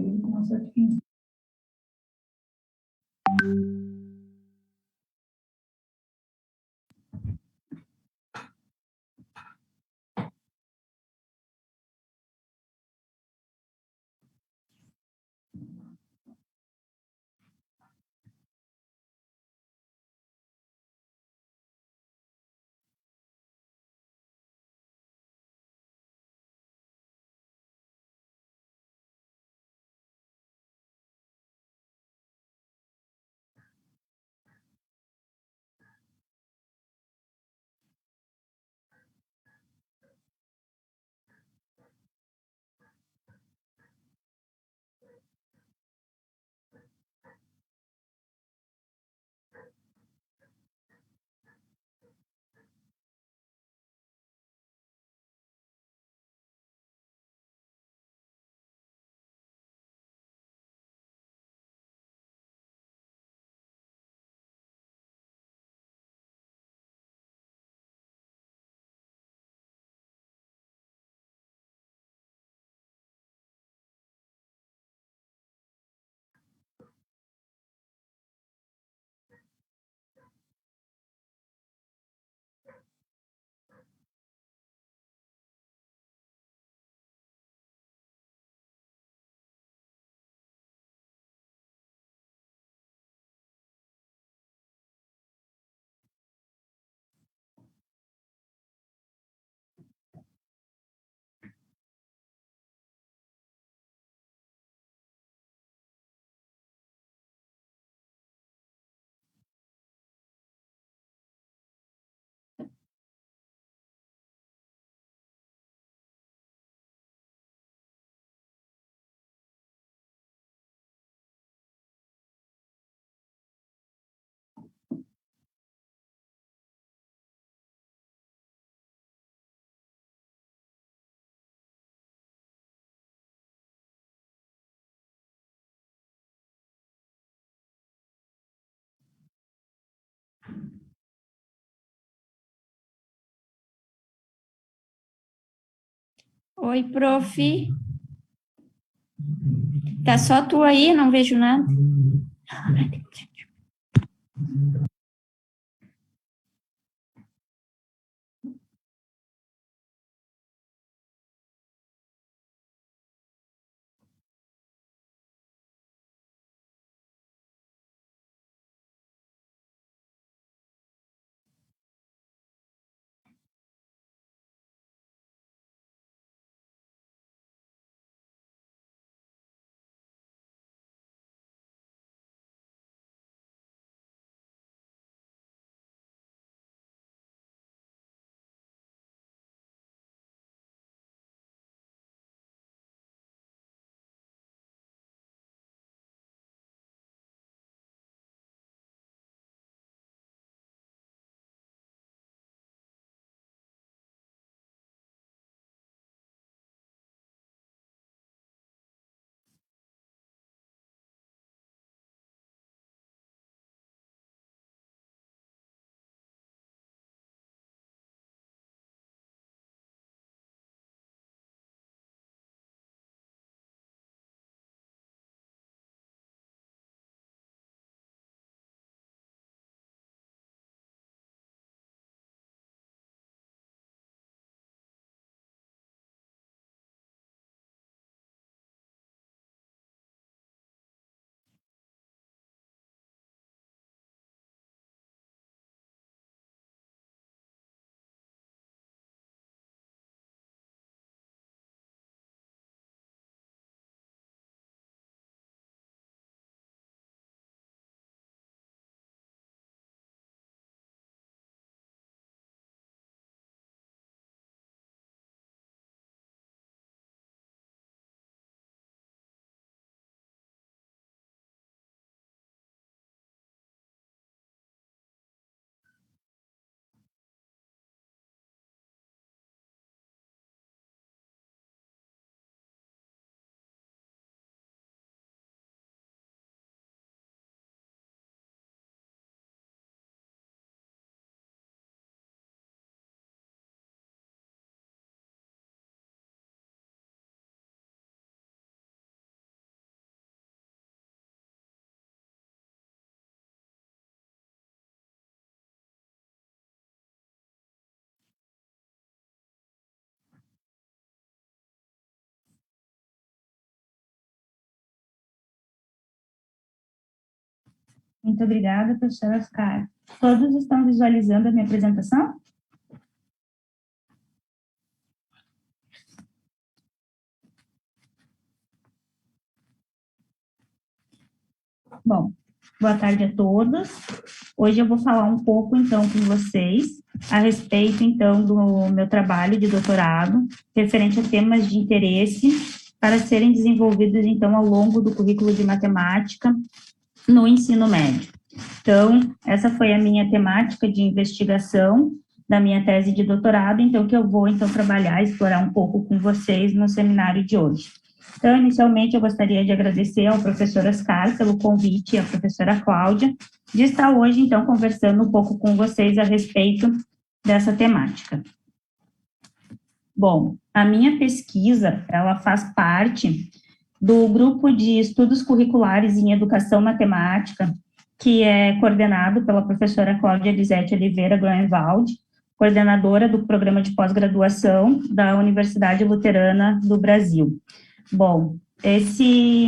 ele com uma certa fim. Oi, prof. Tá só tu aí? Não vejo nada. Muito obrigada, professora Oscar. Todos estão visualizando a minha apresentação? Bom, boa tarde a todos. Hoje eu vou falar um pouco, então, com vocês a respeito, então, do meu trabalho de doutorado, referente a temas de interesse para serem desenvolvidos, então, ao longo do currículo de matemática no ensino médio. Então, essa foi a minha temática de investigação da minha tese de doutorado, então, que eu vou, então, trabalhar, explorar um pouco com vocês no seminário de hoje. Então, inicialmente, eu gostaria de agradecer ao professor Oscar pelo convite e à professora Cláudia de estar hoje, então, conversando um pouco com vocês a respeito dessa temática. Bom, a minha pesquisa, ela faz parte do grupo de estudos curriculares em educação matemática, que é coordenado pela professora Cláudia Elisete Oliveira Groenwald, coordenadora do programa de pós-graduação da Universidade Luterana do Brasil. Bom, esse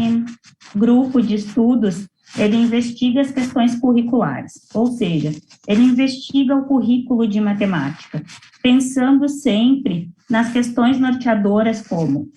grupo de estudos, ele investiga as questões curriculares, ou seja, ele investiga o currículo de matemática, pensando sempre nas questões norteadoras como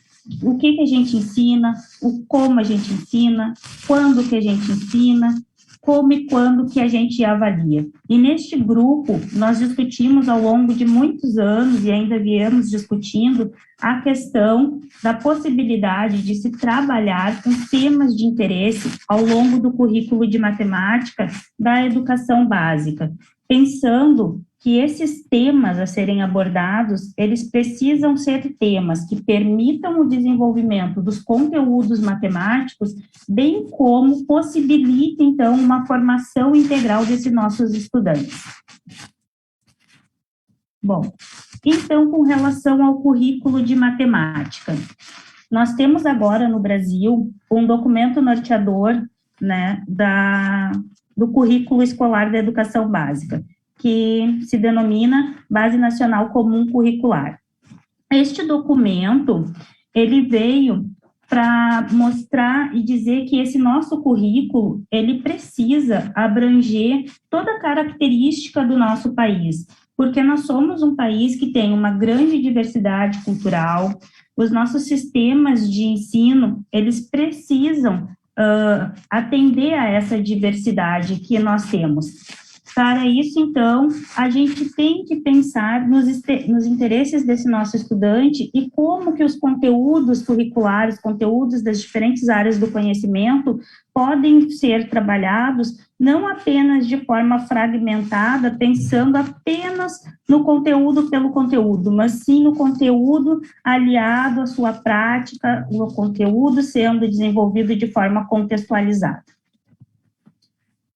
o que a gente ensina, o como a gente ensina, quando que a gente ensina, como e quando que a gente avalia. E neste grupo, nós discutimos ao longo de muitos anos, e ainda viemos discutindo, a questão da possibilidade de se trabalhar com temas de interesse ao longo do currículo de matemática da educação básica, pensando que esses temas a serem abordados, eles precisam ser temas que permitam o desenvolvimento dos conteúdos matemáticos, bem como possibilitem, então, uma formação integral desses nossos estudantes. Bom, então, com relação ao currículo de matemática, nós temos agora no Brasil um documento norteador, né, do currículo escolar da educação básica, que se denomina Base Nacional Comum Curricular. Este documento, ele veio para mostrar e dizer que esse nosso currículo, ele precisa abranger toda a característica do nosso país, porque nós somos um país que tem uma grande diversidade cultural, os nossos sistemas de ensino, eles precisam atender a essa diversidade que nós temos. Para isso, então, a gente tem que pensar nos interesses desse nosso estudante e como que os conteúdos curriculares, conteúdos das diferentes áreas do conhecimento podem ser trabalhados não apenas de forma fragmentada, pensando apenas no conteúdo pelo conteúdo, mas sim no conteúdo aliado à sua prática, no conteúdo sendo desenvolvido de forma contextualizada.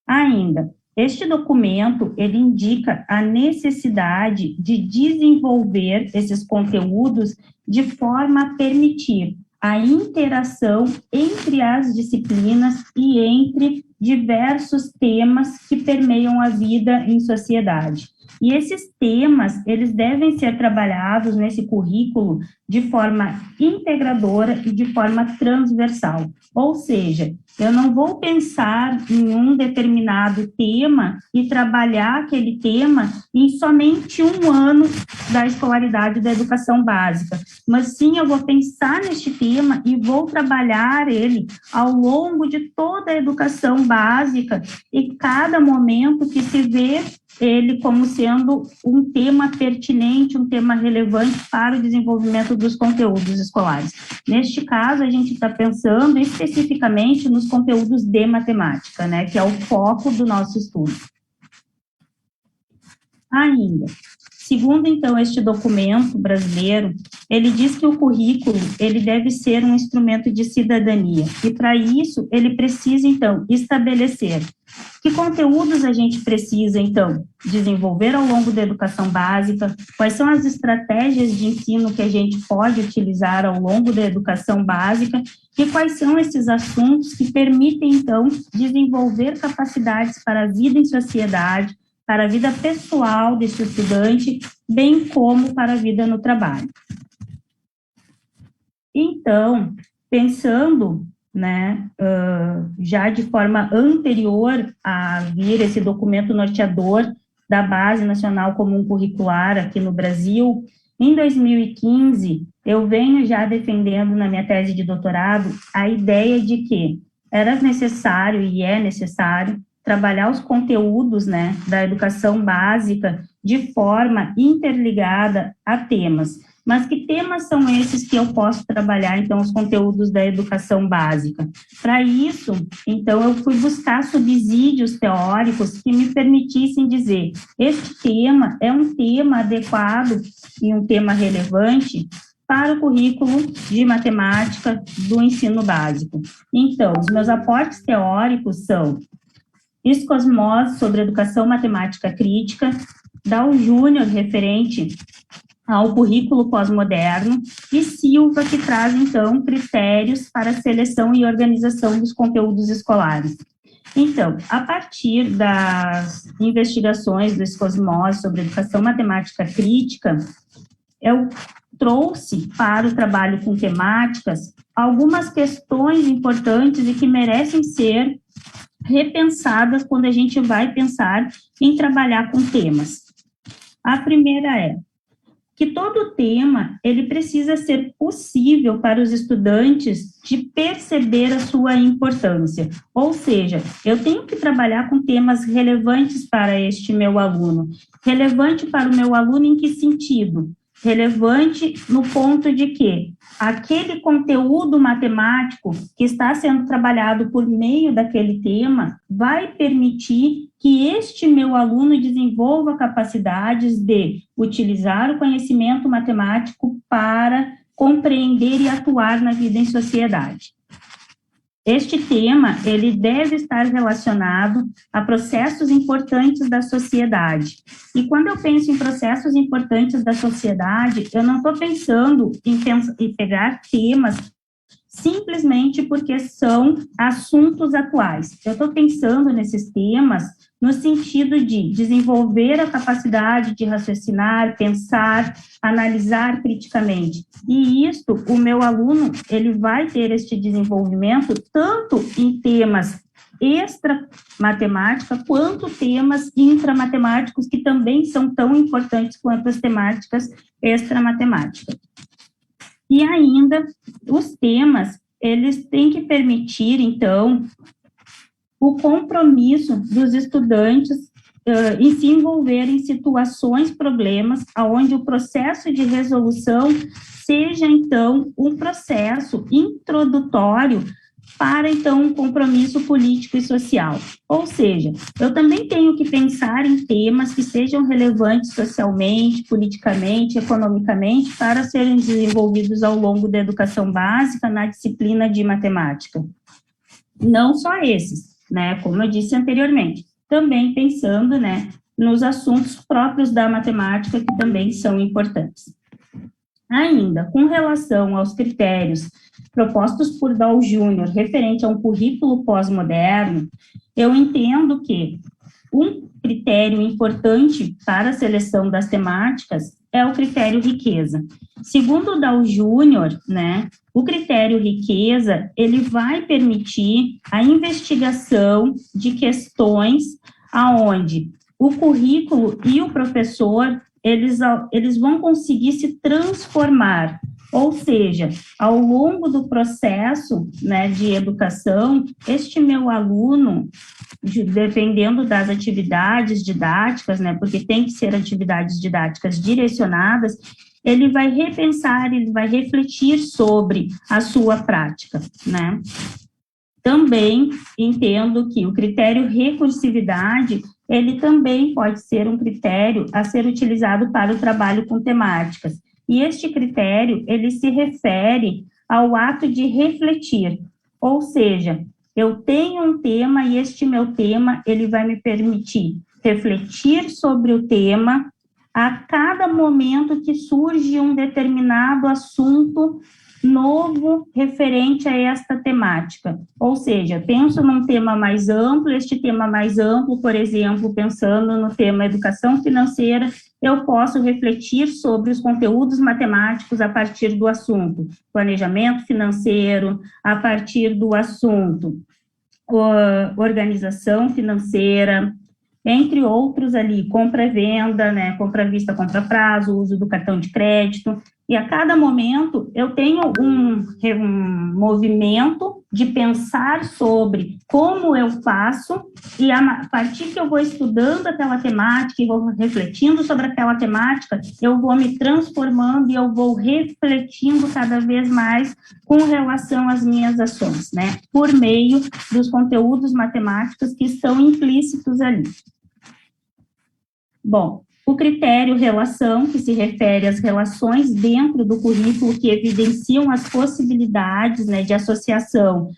Ainda, este documento, ele indica a necessidade de desenvolver esses conteúdos de forma a permitir a interação entre as disciplinas e entre diversos temas que permeiam a vida em sociedade. E esses temas, eles devem ser trabalhados nesse currículo de forma integradora e de forma transversal. Ou seja, eu não vou pensar em um determinado tema e trabalhar aquele tema em somente um ano da escolaridade da educação básica, mas sim eu vou pensar neste tema e vou trabalhar ele ao longo de toda a educação básica e cada momento que se vê ele como sendo um tema pertinente, um tema relevante para o desenvolvimento dos conteúdos escolares. Neste caso, a gente está pensando especificamente nos conteúdos de matemática, né, que é o foco do nosso estudo. Ainda, segundo, então, este documento brasileiro, ele diz que o currículo, ele deve ser um instrumento de cidadania, e para isso, ele precisa, então, estabelecer que conteúdos a gente precisa, então, desenvolver ao longo da educação básica, quais são as estratégias de ensino que a gente pode utilizar ao longo da educação básica, e quais são esses assuntos que permitem, então, desenvolver capacidades para a vida em sociedade, para a vida pessoal desse estudante, bem como para a vida no trabalho. Então, pensando né, já de forma anterior a vir esse documento norteador da Base Nacional Comum Curricular aqui no Brasil, em 2015, eu venho já defendendo na minha tese de doutorado a ideia de que era necessário e é necessário trabalhar os conteúdos, né, da educação básica de forma interligada a temas. Mas que temas são esses que eu posso trabalhar, então, os conteúdos da educação básica? Para isso, então, eu fui buscar subsídios teóricos que me permitissem dizer, este tema é um tema adequado e um tema relevante para o currículo de matemática do ensino básico. Então, os meus aportes teóricos são Iscosmose sobre educação matemática crítica, Dow Júnior, referente ao currículo pós-moderno, e Silva, que traz, então, critérios para a seleção e organização dos conteúdos escolares. Então, a partir das investigações do Iscosmose sobre educação matemática crítica, eu trouxe para o trabalho com temáticas algumas questões importantes e que merecem ser repensadas quando a gente vai pensar em trabalhar com temas. A primeira é que todo tema, ele precisa ser possível para os estudantes de perceber a sua importância. Ou seja, eu tenho que trabalhar com temas relevantes para este meu aluno. Relevante para o meu aluno em que sentido? Relevante no ponto de que aquele conteúdo matemático que está sendo trabalhado por meio daquele tema vai permitir que este meu aluno desenvolva capacidades de utilizar o conhecimento matemático para compreender e atuar na vida em sociedade. Este tema, ele deve estar relacionado a processos importantes da sociedade. E quando eu penso em processos importantes da sociedade, eu não estou pensando em pegar temas simplesmente porque são assuntos atuais. Eu estou pensando nesses temas no sentido de desenvolver a capacidade de raciocinar, pensar, analisar criticamente. E isto, o meu aluno, ele vai ter este desenvolvimento tanto em temas extra-matemática, quanto temas intramatemáticos, que também são tão importantes quanto as temáticas extra-matemática. E ainda, os temas, eles têm que permitir, então, o compromisso dos estudantes em se envolver em situações, problemas, onde o processo de resolução seja, então, um processo introdutório para, então, um compromisso político e social. Ou seja, eu também tenho que pensar em temas que sejam relevantes socialmente, politicamente, economicamente, para serem desenvolvidos ao longo da educação básica na disciplina de matemática. Não só esses, né, como eu disse anteriormente, também pensando, né, nos assuntos próprios da matemática, que também são importantes. Ainda, com relação aos critérios propostos por Dow Júnior referente a um currículo pós-moderno, eu entendo que um critério importante para a seleção das temáticas é o critério riqueza. Segundo o Dow Júnior, né, o critério riqueza, ele vai permitir a investigação de questões aonde o currículo e o professor, eles vão conseguir se transformar. Ou seja, ao longo do processo, né, de educação, este meu aluno, dependendo das atividades didáticas, né, porque tem que ser atividades didáticas direcionadas, ele vai repensar, ele vai refletir sobre a sua prática, né. Também entendo que o critério recursividade, ele também pode ser um critério a ser utilizado para o trabalho com temáticas. E este critério, ele se refere ao ato de refletir, ou seja, eu tenho um tema e este meu tema, ele vai me permitir refletir sobre o tema a cada momento que surge um determinado assunto novo referente a esta temática. Ou seja, penso num tema mais amplo, este tema mais amplo, por exemplo, pensando no tema educação financeira, eu posso refletir sobre os conteúdos matemáticos a partir do assunto planejamento financeiro, a partir do assunto organização financeira, entre outros ali, compra e venda, né, compra à vista, compra a prazo, uso do cartão de crédito, e a cada momento eu tenho um movimento de pensar sobre como eu faço, e a partir que eu vou estudando aquela temática e vou refletindo sobre aquela temática, eu vou me transformando e eu vou refletindo cada vez mais com relação às minhas ações, né, por meio dos conteúdos matemáticos que estão implícitos ali. Bom, o critério relação, que se refere às relações dentro do currículo que evidenciam as possibilidades, né, de associação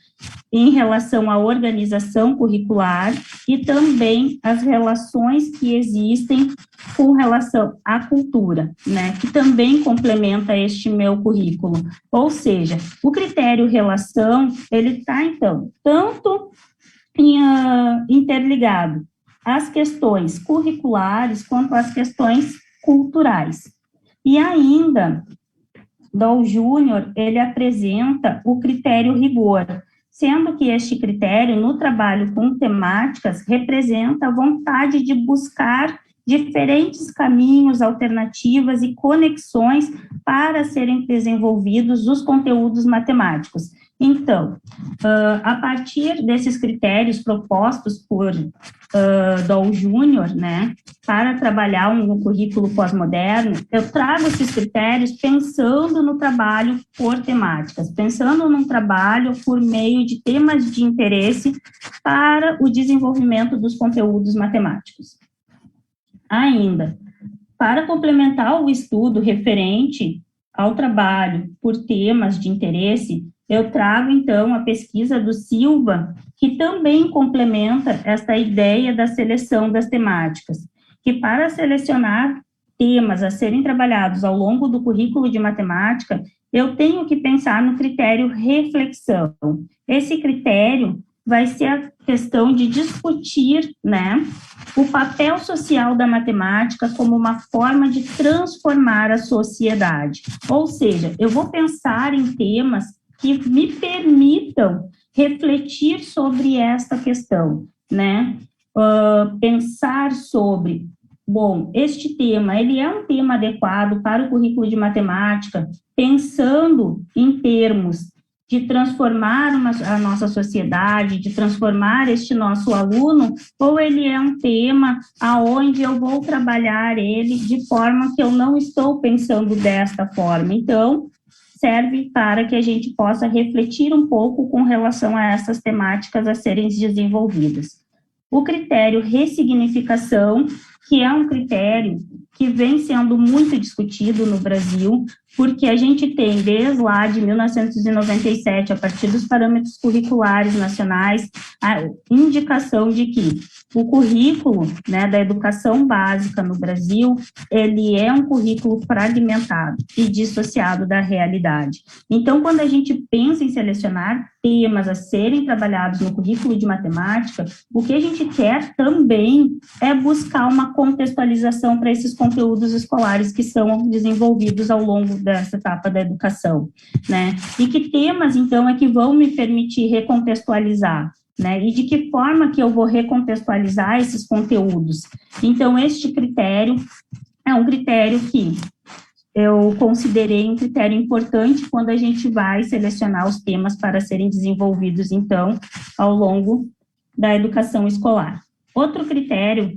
em relação à organização curricular e também as relações que existem com relação à cultura, né, que também complementa este meu currículo. Ou seja, o critério relação, ele está, então, tanto interligado as questões curriculares quanto às questões culturais. E ainda, Dol Júnior, ele apresenta o critério rigor, sendo que este critério, no trabalho com temáticas, representa a vontade de buscar diferentes caminhos, alternativas e conexões para serem desenvolvidos os conteúdos matemáticos. Então, a partir desses critérios propostos por Dol Júnior, né, para trabalhar um currículo pós-moderno, eu trago esses critérios pensando no trabalho por temáticas, pensando num trabalho por meio de temas de interesse para o desenvolvimento dos conteúdos matemáticos. Ainda, para complementar o estudo referente ao trabalho por temas de interesse, eu trago, então, a pesquisa do Silva, que também complementa esta ideia da seleção das temáticas, que para selecionar temas a serem trabalhados ao longo do currículo de matemática, eu tenho que pensar no critério reflexão. Esse critério vai ser a questão de discutir, né, o papel social da matemática como uma forma de transformar a sociedade. Ou seja, eu vou pensar em temas que me permitam refletir sobre esta questão, né? Pensar sobre, bom, este tema, ele é um tema adequado para o currículo de matemática, pensando em termos de transformar a nossa sociedade, de transformar este nosso aluno, ou ele é um tema aonde eu vou trabalhar ele de forma que eu não estou pensando desta forma. Então, serve para que a gente possa refletir um pouco com relação a essas temáticas a serem desenvolvidas. O critério ressignificação, que é um critério que vem sendo muito discutido no Brasil, porque a gente tem, desde lá de 1997, a partir dos parâmetros curriculares nacionais, a indicação de que o currículo, né, da educação básica no Brasil, ele é um currículo fragmentado e dissociado da realidade. Então, quando a gente pensa em selecionar temas a serem trabalhados no currículo de matemática, o que a gente quer também é buscar uma contextualização para esses conteúdos escolares que são desenvolvidos ao longo dessa etapa da educação, né? E que temas, então, é que vão me permitir recontextualizar, né? E de que forma que eu vou recontextualizar esses conteúdos? Então, este critério é um critério que eu considerei um critério importante quando a gente vai selecionar os temas para serem desenvolvidos, então, ao longo da educação escolar. Outro critério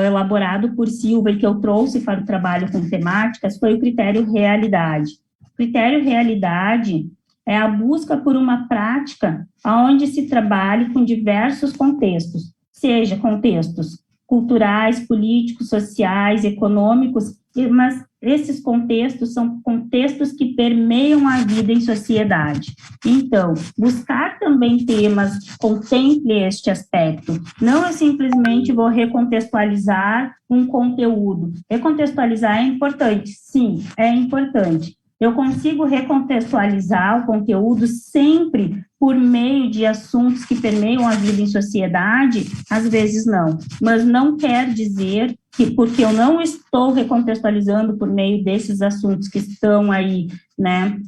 elaborado por Silva e que eu trouxe para o trabalho com temáticas foi o critério realidade. O critério realidade é a busca por uma prática onde se trabalhe com diversos contextos, seja contextos culturais, políticos, sociais, econômicos, mas esses contextos são contextos que permeiam a vida em sociedade. Então, buscar também temas que contemplem este aspecto. Não é simplesmente vou recontextualizar um conteúdo. Recontextualizar é importante? Sim, é importante. Eu consigo recontextualizar o conteúdo sempre por meio de assuntos que permeiam a vida em sociedade? Às vezes não, mas não quer dizer que porque eu não estou recontextualizando por meio desses assuntos que estão aí, né,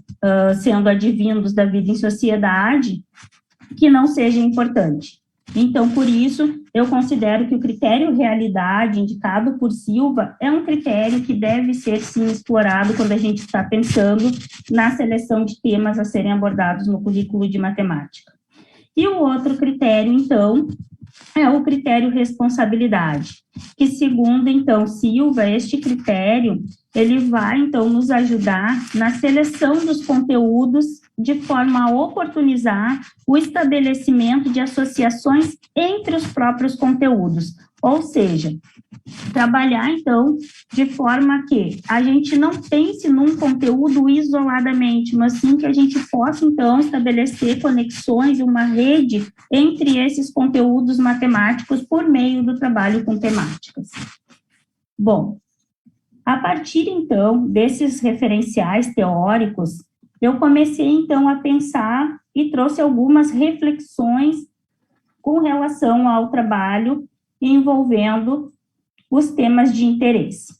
sendo advindos da vida em sociedade, que não seja importante. Então, por isso, eu considero que o critério realidade indicado por Silva é um critério que deve ser, sim, explorado quando a gente está pensando na seleção de temas a serem abordados no currículo de matemática. E o outro critério, então, é o critério responsabilidade, que segundo, então, Silva, este critério, ele vai, então, nos ajudar na seleção dos conteúdos de forma a oportunizar o estabelecimento de associações entre os próprios conteúdos, ou seja, trabalhar, então, de forma que a gente não pense num conteúdo isoladamente, mas sim que a gente possa, então, estabelecer conexões, uma rede entre esses conteúdos matemáticos por meio do trabalho com temáticas. Bom, a partir, então, desses referenciais teóricos, eu comecei, então, a pensar e trouxe algumas reflexões com relação ao trabalho envolvendo os temas de interesse.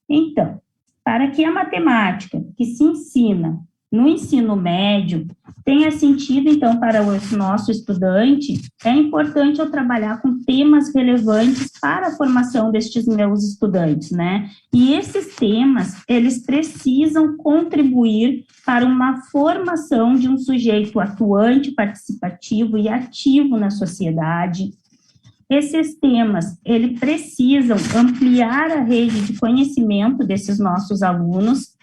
Então, para que a matemática que se ensina no ensino médio tenha sentido, então, para o nosso estudante, é importante eu trabalhar com temas relevantes para a formação destes meus estudantes, né? E esses temas, eles precisam contribuir para uma formação de um sujeito atuante, participativo e ativo na sociedade. Esses temas, eles precisam ampliar a rede de conhecimento desses nossos alunos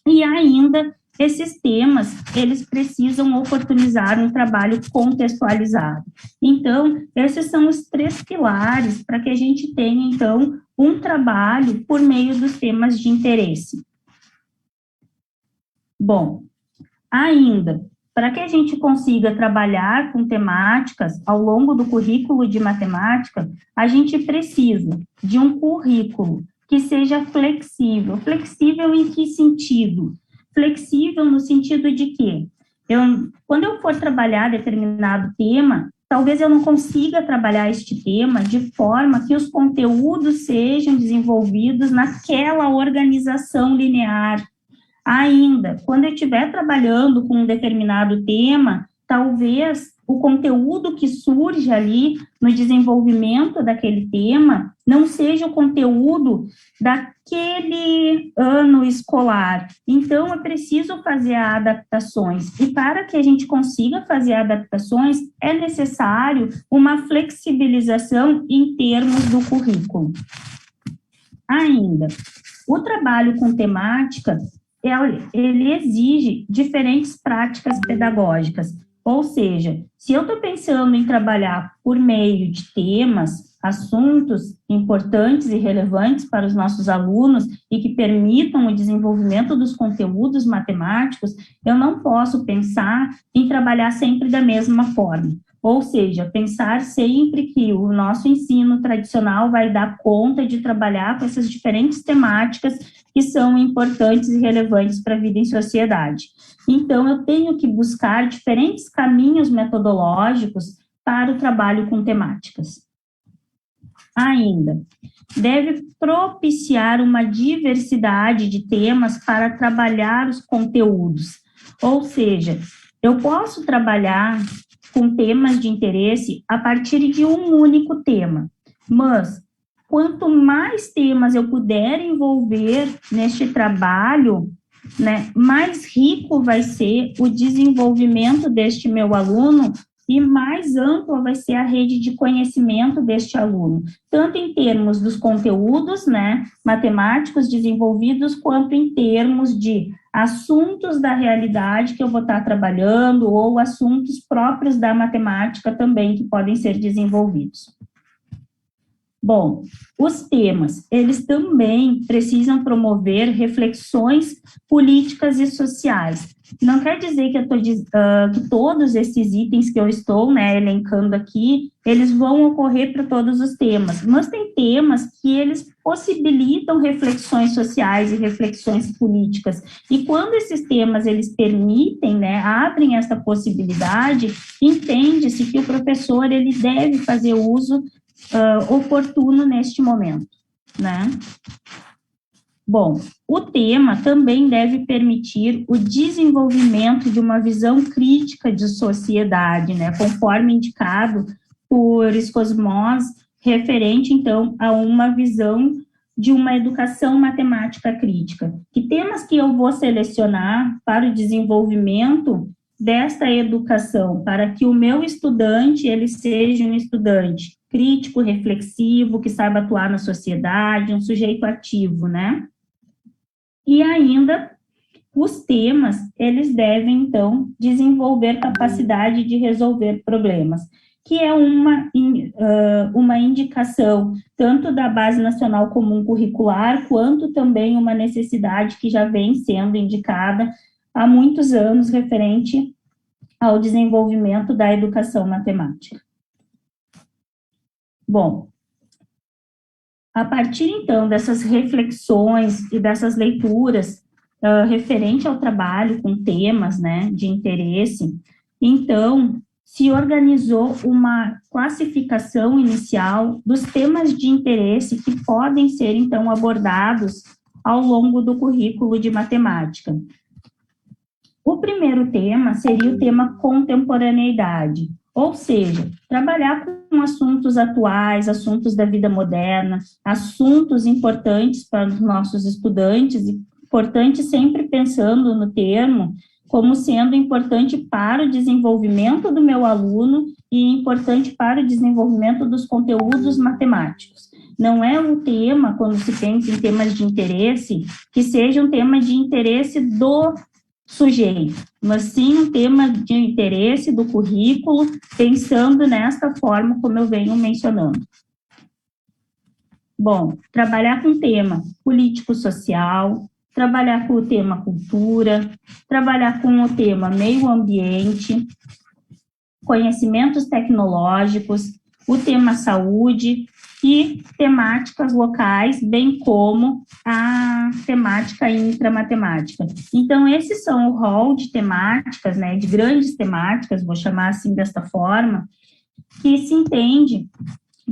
e ainda esses temas, eles precisam oportunizar um trabalho contextualizado. Então, esses são os 3 pilares para que a gente tenha, então, um trabalho por meio dos temas de interesse. Bom, ainda, para que a gente consiga trabalhar com temáticas ao longo do currículo de matemática, a gente precisa de um currículo que seja flexível. Flexível em que sentido? Flexível no sentido de que, quando eu for trabalhar determinado tema, talvez eu não consiga trabalhar este tema de forma que os conteúdos sejam desenvolvidos naquela organização linear. Ainda, quando eu estiver trabalhando com um determinado tema, talvez o conteúdo que surge ali no desenvolvimento daquele tema não seja o conteúdo daquele ano escolar. Então, é preciso fazer adaptações. E para que a gente consiga fazer adaptações, é necessário uma flexibilização em termos do currículo. Ainda, o trabalho com temática, ele exige diferentes práticas pedagógicas, ou seja, se eu estou pensando em trabalhar por meio de temas, assuntos importantes e relevantes para os nossos alunos e que permitam o desenvolvimento dos conteúdos matemáticos, eu não posso pensar em trabalhar sempre da mesma forma. Ou seja, pensar sempre que o nosso ensino tradicional vai dar conta de trabalhar com essas diferentes temáticas que são importantes e relevantes para a vida em sociedade. Então, eu tenho que buscar diferentes caminhos metodológicos para o trabalho com temáticas. Ainda, deve propiciar uma diversidade de temas para trabalhar os conteúdos. Ou seja, eu posso trabalhar com temas de interesse a partir de um único tema, mas quanto mais temas eu puder envolver neste trabalho, né, mais rico vai ser o desenvolvimento deste meu aluno e mais ampla vai ser a rede de conhecimento deste aluno, tanto em termos dos conteúdos, né, matemáticos desenvolvidos, quanto em termos de assuntos da realidade que eu vou estar trabalhando ou assuntos próprios da matemática também que podem ser desenvolvidos. Bom, os temas, eles também precisam promover reflexões políticas e sociais. Não quer dizer que que todos esses itens que eu estou, né, elencando aqui, eles vão ocorrer para todos os temas, mas tem temas que eles possibilitam reflexões sociais e reflexões políticas, e quando esses temas, eles permitem, né, abrem essa possibilidade, entende-se que o professor, ele deve fazer uso oportuno neste momento, né? Bom, o tema também deve permitir o desenvolvimento de uma visão crítica de sociedade, né, conforme indicado por Skosmos, referente, então, a uma visão de uma educação matemática crítica. Que temas que eu vou selecionar para o desenvolvimento desta educação, para que o meu estudante, ele seja um estudante crítico, reflexivo, que saiba atuar na sociedade, um sujeito ativo, né? E ainda, os temas, eles devem, então, desenvolver capacidade de resolver problemas, que é uma indicação tanto da Base Nacional Comum Curricular, quanto também uma necessidade que já vem sendo indicada há muitos anos, referente ao desenvolvimento da educação matemática. Bom, a partir, então, dessas reflexões e dessas leituras referente ao trabalho com temas, né, de interesse, então, se organizou uma classificação inicial dos temas de interesse que podem ser, então, abordados ao longo do currículo de matemática. O primeiro tema seria o tema contemporaneidade, ou seja, trabalhar com assuntos atuais, assuntos da vida moderna, assuntos importantes para os nossos estudantes, importante sempre pensando no termo como sendo importante para o desenvolvimento do meu aluno e importante para o desenvolvimento dos conteúdos matemáticos. Não é um tema, quando se pensa em temas de interesse, que seja um tema de interesse do sujeito, mas sim um tema de interesse do currículo, pensando nesta forma como eu venho mencionando. Bom, trabalhar com o tema político-social, trabalhar com o tema cultura, trabalhar com o tema meio ambiente, conhecimentos tecnológicos, o tema saúde e temáticas locais, bem como a temática intramatemática. Então, esses são o rol de temáticas, né, de grandes temáticas, vou chamar assim desta forma, que se entende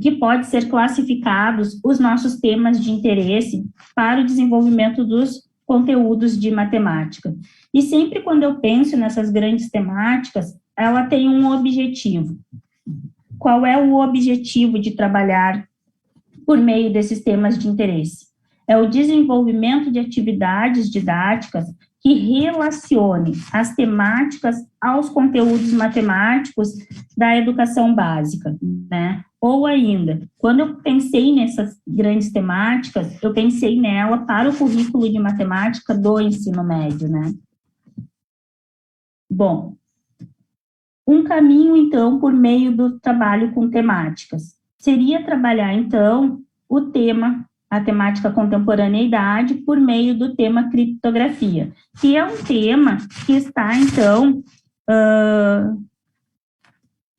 que pode ser classificados os nossos temas de interesse para o desenvolvimento dos conteúdos de matemática. E sempre quando eu penso nessas grandes temáticas, ela tem um objetivo. Qual é o objetivo de trabalhar por meio desses temas de interesse? É o desenvolvimento de atividades didáticas que relacionem as temáticas aos conteúdos matemáticos da educação básica, né? Ou ainda, quando eu pensei nessas grandes temáticas, eu pensei nela para o currículo de matemática do ensino médio, né? Bom, um caminho, então, por meio do trabalho com temáticas, seria trabalhar, então, o tema, a temática contemporaneidade, por meio do tema criptografia, que é um tema que está, então,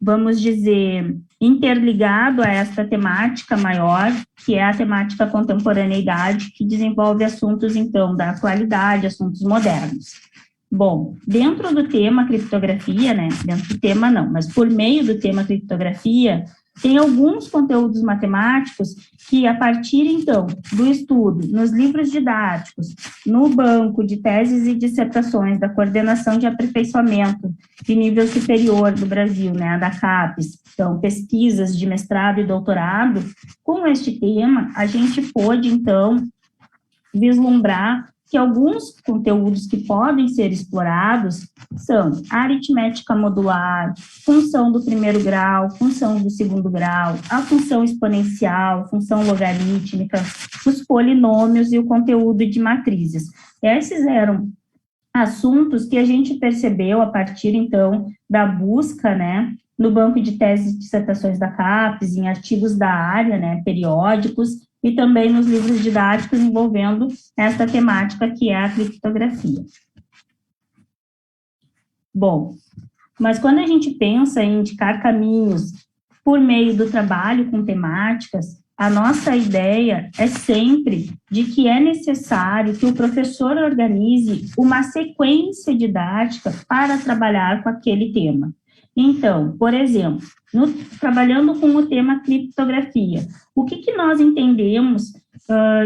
vamos dizer, interligado a esta temática maior, que é a temática contemporaneidade, que desenvolve assuntos, então, da atualidade, assuntos modernos. Bom, dentro do tema criptografia, né, dentro do tema não, mas por meio do tema criptografia, tem alguns conteúdos matemáticos que, a partir, então, do estudo nos livros didáticos, no banco de teses e dissertações da Coordenação de Aperfeiçoamento de Nível Superior do Brasil, né, a da CAPES, então, pesquisas de mestrado e doutorado, com este tema, a gente pôde, então, vislumbrar que alguns conteúdos que podem ser explorados são aritmética modular, função do primeiro grau, função do segundo grau, a função exponencial, função logarítmica, os polinômios e o conteúdo de matrizes. Esses eram assuntos que a gente percebeu a partir, então, da busca, né, no banco de teses e dissertações da CAPES, em artigos da área, né, periódicos, e também nos livros didáticos envolvendo esta temática que é a criptografia. Bom, mas quando a gente pensa em indicar caminhos por meio do trabalho com temáticas, a nossa ideia é sempre de que é necessário que o professor organize uma sequência didática para trabalhar com aquele tema. Então, por exemplo, trabalhando com o tema criptografia, o que nós entendemos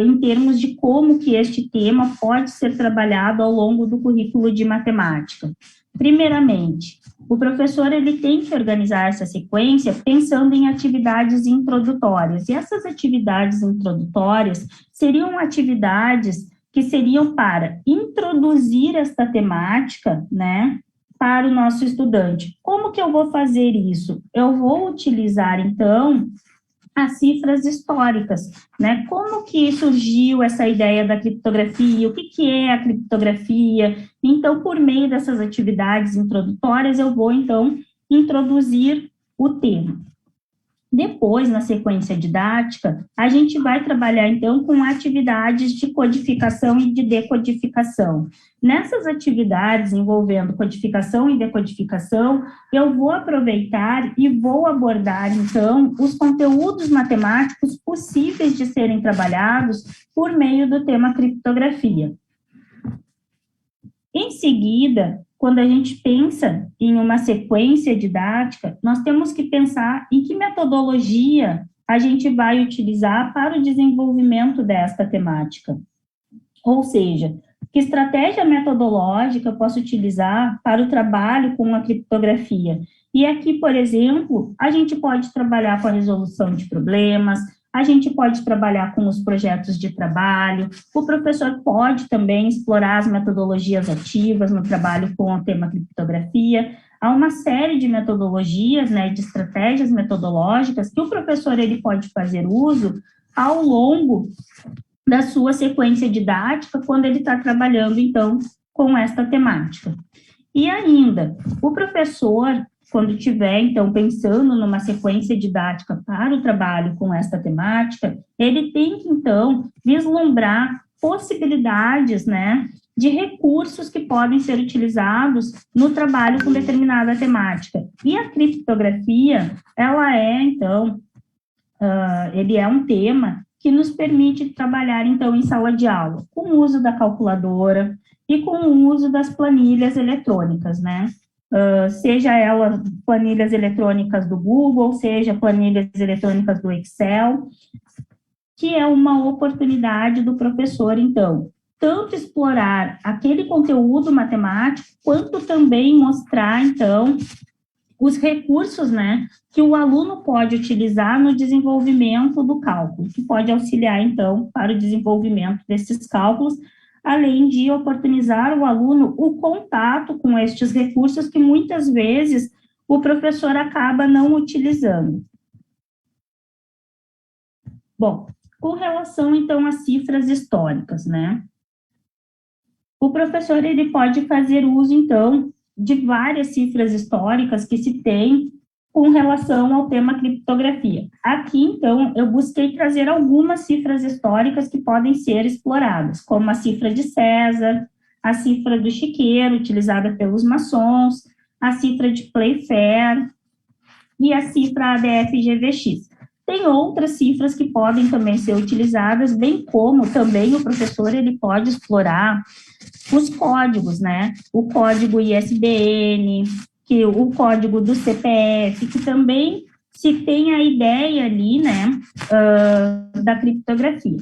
em termos de como que este tema pode ser trabalhado ao longo do currículo de matemática? Primeiramente, o professor ele tem que organizar essa sequência pensando em atividades introdutórias. E essas atividades introdutórias seriam atividades que seriam para introduzir esta temática, né, para o nosso estudante. Como que eu vou fazer isso? Eu vou utilizar, então, as cifras históricas, né? Como que surgiu essa ideia da criptografia? O que é a criptografia? Então, por meio dessas atividades introdutórias, eu vou, então, introduzir o tema. Depois, na sequência didática, a gente vai trabalhar, então, com atividades de codificação e de decodificação. Nessas atividades envolvendo codificação e decodificação, eu vou aproveitar e vou abordar, então, os conteúdos matemáticos possíveis de serem trabalhados por meio do tema criptografia. Em seguida, quando a gente pensa em uma sequência didática, nós temos que pensar em que metodologia a gente vai utilizar para o desenvolvimento desta temática. Ou seja, que estratégia metodológica eu posso utilizar para o trabalho com a criptografia? E aqui, por exemplo, a gente pode trabalhar com a resolução de problemas, a gente pode trabalhar com os projetos de trabalho, o professor pode também explorar as metodologias ativas no trabalho com o tema criptografia. Há uma série de metodologias, né, de estratégias metodológicas que o professor ele pode fazer uso ao longo da sua sequência didática, quando ele está trabalhando, então, com esta temática. E ainda, o professor, quando estiver, então, pensando numa sequência didática para o trabalho com esta temática, ele tem que, então, vislumbrar possibilidades, né, de recursos que podem ser utilizados no trabalho com determinada temática. E a criptografia, ela é, então, ele é um tema que nos permite trabalhar, então, em sala de aula, com o uso da calculadora e com o uso das planilhas eletrônicas, né? Seja elas planilhas eletrônicas do Google, seja planilhas eletrônicas do Excel, que é uma oportunidade do professor, então, tanto explorar aquele conteúdo matemático, quanto também mostrar, então, os recursos, né, que o aluno pode utilizar no desenvolvimento do cálculo, que pode auxiliar, então, para o desenvolvimento desses cálculos, além de oportunizar o aluno o contato com estes recursos que muitas vezes o professor acaba não utilizando. Bom, com relação, então, às cifras históricas, né, o professor, ele pode fazer uso, então, de várias cifras históricas que se tem com relação ao tema criptografia. Aqui, então, eu busquei trazer algumas cifras históricas que podem ser exploradas, como a cifra de César, a cifra do chiqueiro, utilizada pelos maçons, a cifra de Playfair e a cifra ADF-GVX. Tem outras cifras que podem também ser utilizadas, bem como também o professor ele pode explorar os códigos, né? O código ISBN, o código do CPF, que também se tem a ideia ali, né, da criptografia.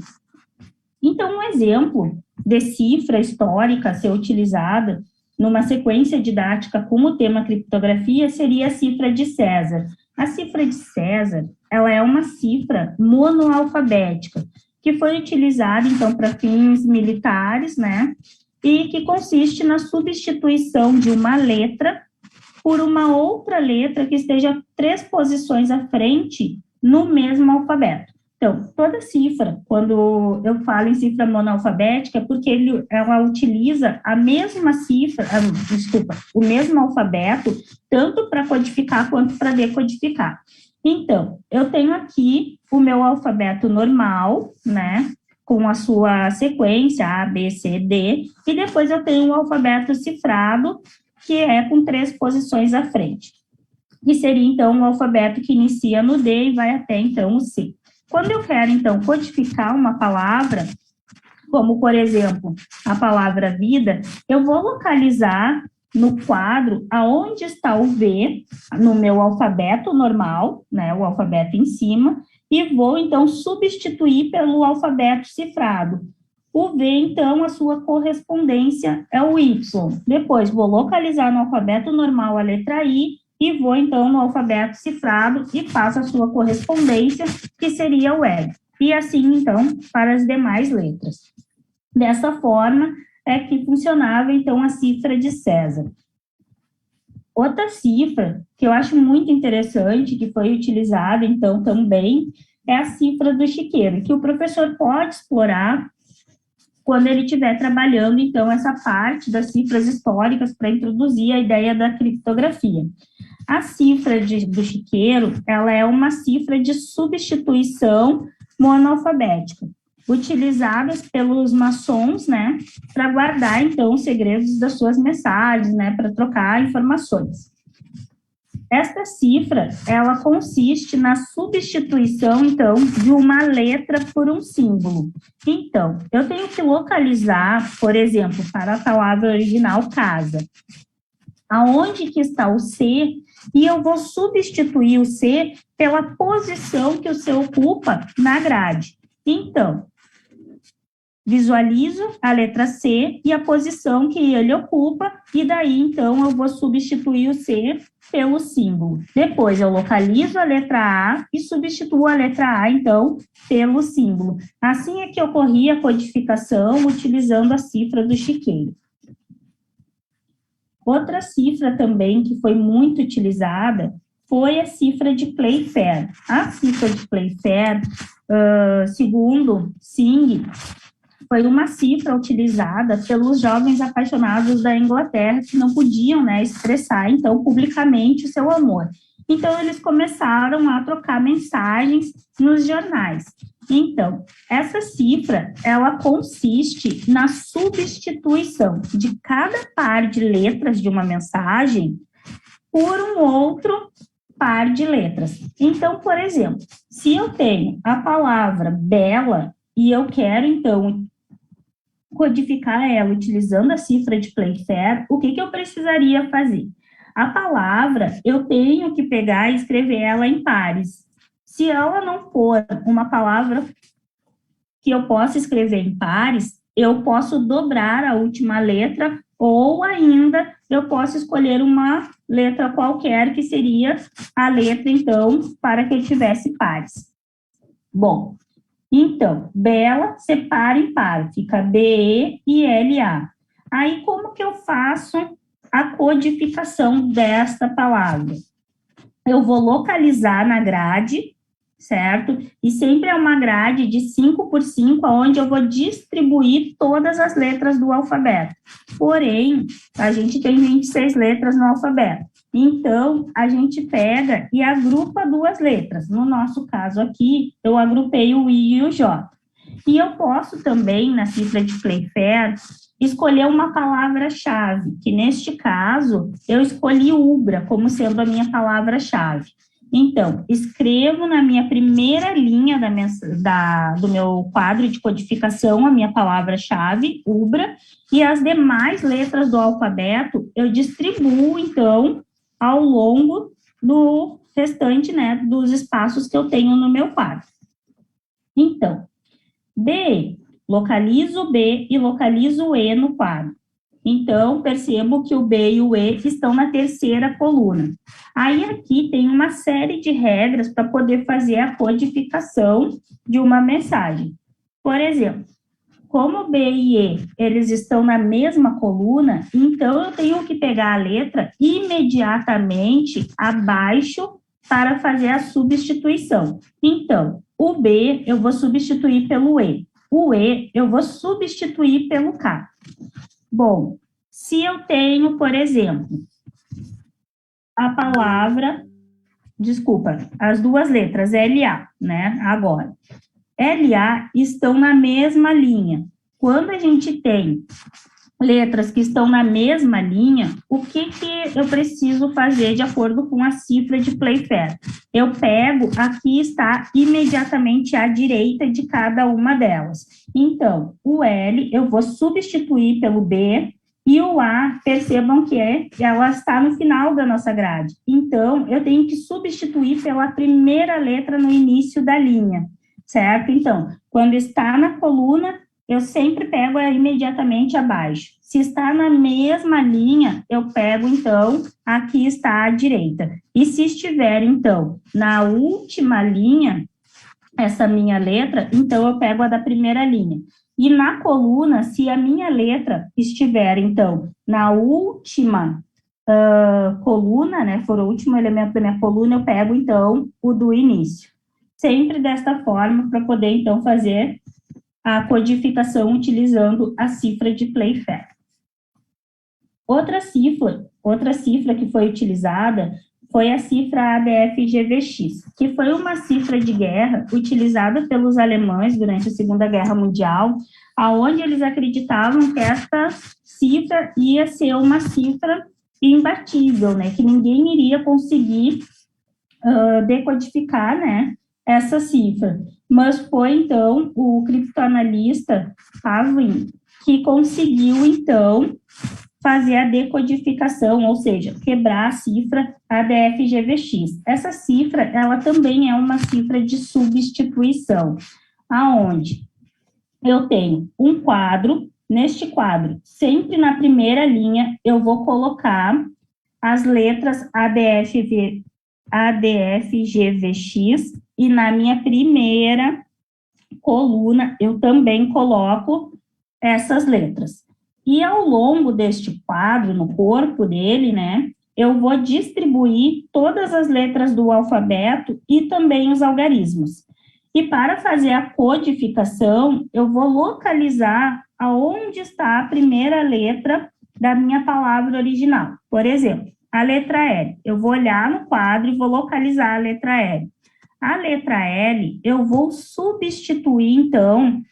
Então, um exemplo de cifra histórica a ser utilizada numa sequência didática com o tema criptografia seria a cifra de César. A cifra de César, ela é uma cifra monoalfabética, que foi utilizada, então, para fins militares, né, e que consiste na substituição de uma letra por uma outra letra que esteja 3 posições à frente no mesmo alfabeto. Então, toda cifra, quando eu falo em cifra monoalfabética, é porque ela utiliza a mesma cifra, o mesmo alfabeto, tanto para codificar quanto para decodificar. Então, eu tenho aqui o meu alfabeto normal, né, com a sua sequência A, B, C, D, e depois eu tenho o alfabeto cifrado, que é com 3 posições à frente, que seria, então, o alfabeto que inicia no D e vai até, então, o C. Quando eu quero, então, codificar uma palavra, como, por exemplo, a palavra vida, eu vou localizar no quadro aonde está o V, no meu alfabeto normal, né, o alfabeto em cima, e vou, então, substituir pelo alfabeto cifrado. O V, então, a sua correspondência é o Y. Depois, vou localizar no alfabeto normal a letra I, e vou, então, no alfabeto cifrado e faço a sua correspondência, que seria o L. E assim, então, para as demais letras. Dessa forma, é que funcionava, então, a cifra de César. Outra cifra que eu acho muito interessante, que foi utilizada, então, também, é a cifra do chiqueiro, que o professor pode explorar quando ele estiver trabalhando, então, essa parte das cifras históricas para introduzir a ideia da criptografia. A cifra do chiqueiro, ela é uma cifra de substituição monoalfabética, utilizadas pelos maçons, né, para guardar, então, os segredos das suas mensagens, né, para trocar informações. Esta cifra, ela consiste na substituição, então, de uma letra por um símbolo. Então, eu tenho que localizar, por exemplo, para a palavra original, casa, aonde que está o C, e eu vou substituir o C pela posição que o C ocupa na grade. Então, visualizo a letra C e a posição que ele ocupa, e daí, então, eu vou substituir o C pelo símbolo. Depois, eu localizo a letra A e substituo a letra A, então, pelo símbolo. Assim é que ocorria a codificação utilizando a cifra do chiqueiro. Outra cifra também que foi muito utilizada foi a cifra de Playfair. A cifra de Playfair, segundo Singh, foi uma cifra utilizada pelos jovens apaixonados da Inglaterra que não podiam, né, expressar, então, publicamente o seu amor. Então, eles começaram a trocar mensagens nos jornais. Então, essa cifra, ela consiste na substituição de cada par de letras de uma mensagem por um outro par de letras. Então, por exemplo, se eu tenho a palavra bela e eu quero, então, codificar ela utilizando a cifra de Playfair, o que eu precisaria fazer? A palavra, eu tenho que pegar e escrever ela em pares. Se ela não for uma palavra que eu possa escrever em pares, eu posso dobrar a última letra, ou ainda eu posso escolher uma letra qualquer, que seria a letra, então, para que eu tivesse pares. Bom, então, bela, separa em par, fica B, E e L-A. Aí, como que eu faço a codificação desta palavra? Eu vou localizar na grade, certo? E sempre é uma grade de 5 por 5, onde eu vou distribuir todas as letras do alfabeto. Porém, a gente tem 26 letras no alfabeto. Então, a gente pega e agrupa 2 letras. No nosso caso aqui, eu agrupei o I e o J. E eu posso também, na cifra de Playfair, escolher uma palavra-chave, que neste caso, eu escolhi Ubra como sendo a minha palavra-chave. Então, escrevo na minha primeira linha do meu quadro de codificação a minha palavra-chave, Ubra, e as demais letras do alfabeto eu distribuo, então, ao longo do restante, né, dos espaços que eu tenho no meu quadro. Então, B, localizo o B e localizo o E no quadro. Então, percebo que o B e o E estão na terceira coluna. Aí, aqui tem uma série de regras para poder fazer a codificação de uma mensagem. Por exemplo, como B e E, eles estão na mesma coluna, então eu tenho que pegar a letra imediatamente abaixo para fazer a substituição. Então, o B eu vou substituir pelo E. O E eu vou substituir pelo K. Bom, se eu tenho, por exemplo, a palavra, as 2 letras, LA, né, agora. LA estão na mesma linha. Quando a gente tem letras que estão na mesma linha, o que eu preciso fazer de acordo com a cifra de Playfair? Eu pego, aqui está imediatamente à direita de cada uma delas. Então, o L eu vou substituir pelo B, e o A, percebam que ela está no final da nossa grade. Então, eu tenho que substituir pela primeira letra no início da linha, certo? Então, quando está na coluna, eu sempre pego imediatamente abaixo. Se está na mesma linha, eu pego, então, aqui está à direita. E se estiver, então, na última linha, essa minha letra, então eu pego a da primeira linha. E na coluna, se a minha letra estiver, então, na última coluna, né, for o último elemento da minha coluna, eu pego, então, o do início. Sempre desta forma, para poder, então, fazer a codificação utilizando a cifra de Playfair. Outra cifra que foi utilizada foi a cifra ADF-GVX, que foi uma cifra de guerra utilizada pelos alemães durante a Segunda Guerra Mundial, aonde eles acreditavam que essa cifra ia ser uma cifra imbatível, né, que ninguém iria conseguir decodificar, né, essa cifra. Mas foi, então, o criptoanalista Pavlin que conseguiu, então, fazer a decodificação, ou seja, quebrar a cifra ADF-GVX. Essa cifra, ela também é uma cifra de substituição, aonde eu tenho um quadro, neste quadro, sempre na primeira linha, eu vou colocar as letras ADF-GVX, e na minha primeira coluna, eu também coloco essas letras. E ao longo deste quadro, no corpo dele, né, eu vou distribuir todas as letras do alfabeto e também os algarismos. E para fazer a codificação, eu vou localizar aonde está a primeira letra da minha palavra original. Por exemplo, a letra L. Eu vou olhar no quadro e vou localizar a letra L. A letra L, eu vou substituir, então,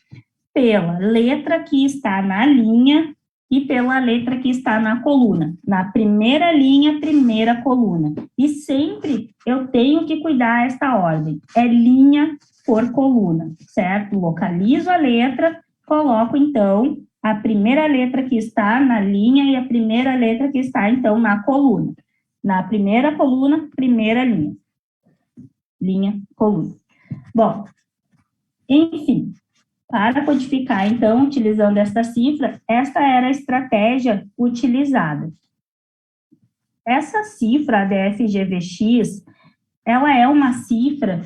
pela letra que está na linha e pela letra que está na coluna. Na primeira linha, primeira coluna. E sempre eu tenho que cuidar esta ordem. É linha por coluna, certo? Localizo a letra, coloco, então, a primeira letra que está na linha e a primeira letra que está, então, na coluna. Na primeira coluna, primeira linha. Linha, coluna. Bom, enfim, para codificar, então, utilizando esta cifra, esta era a estratégia utilizada. Essa cifra ADF-GVX, ela é uma cifra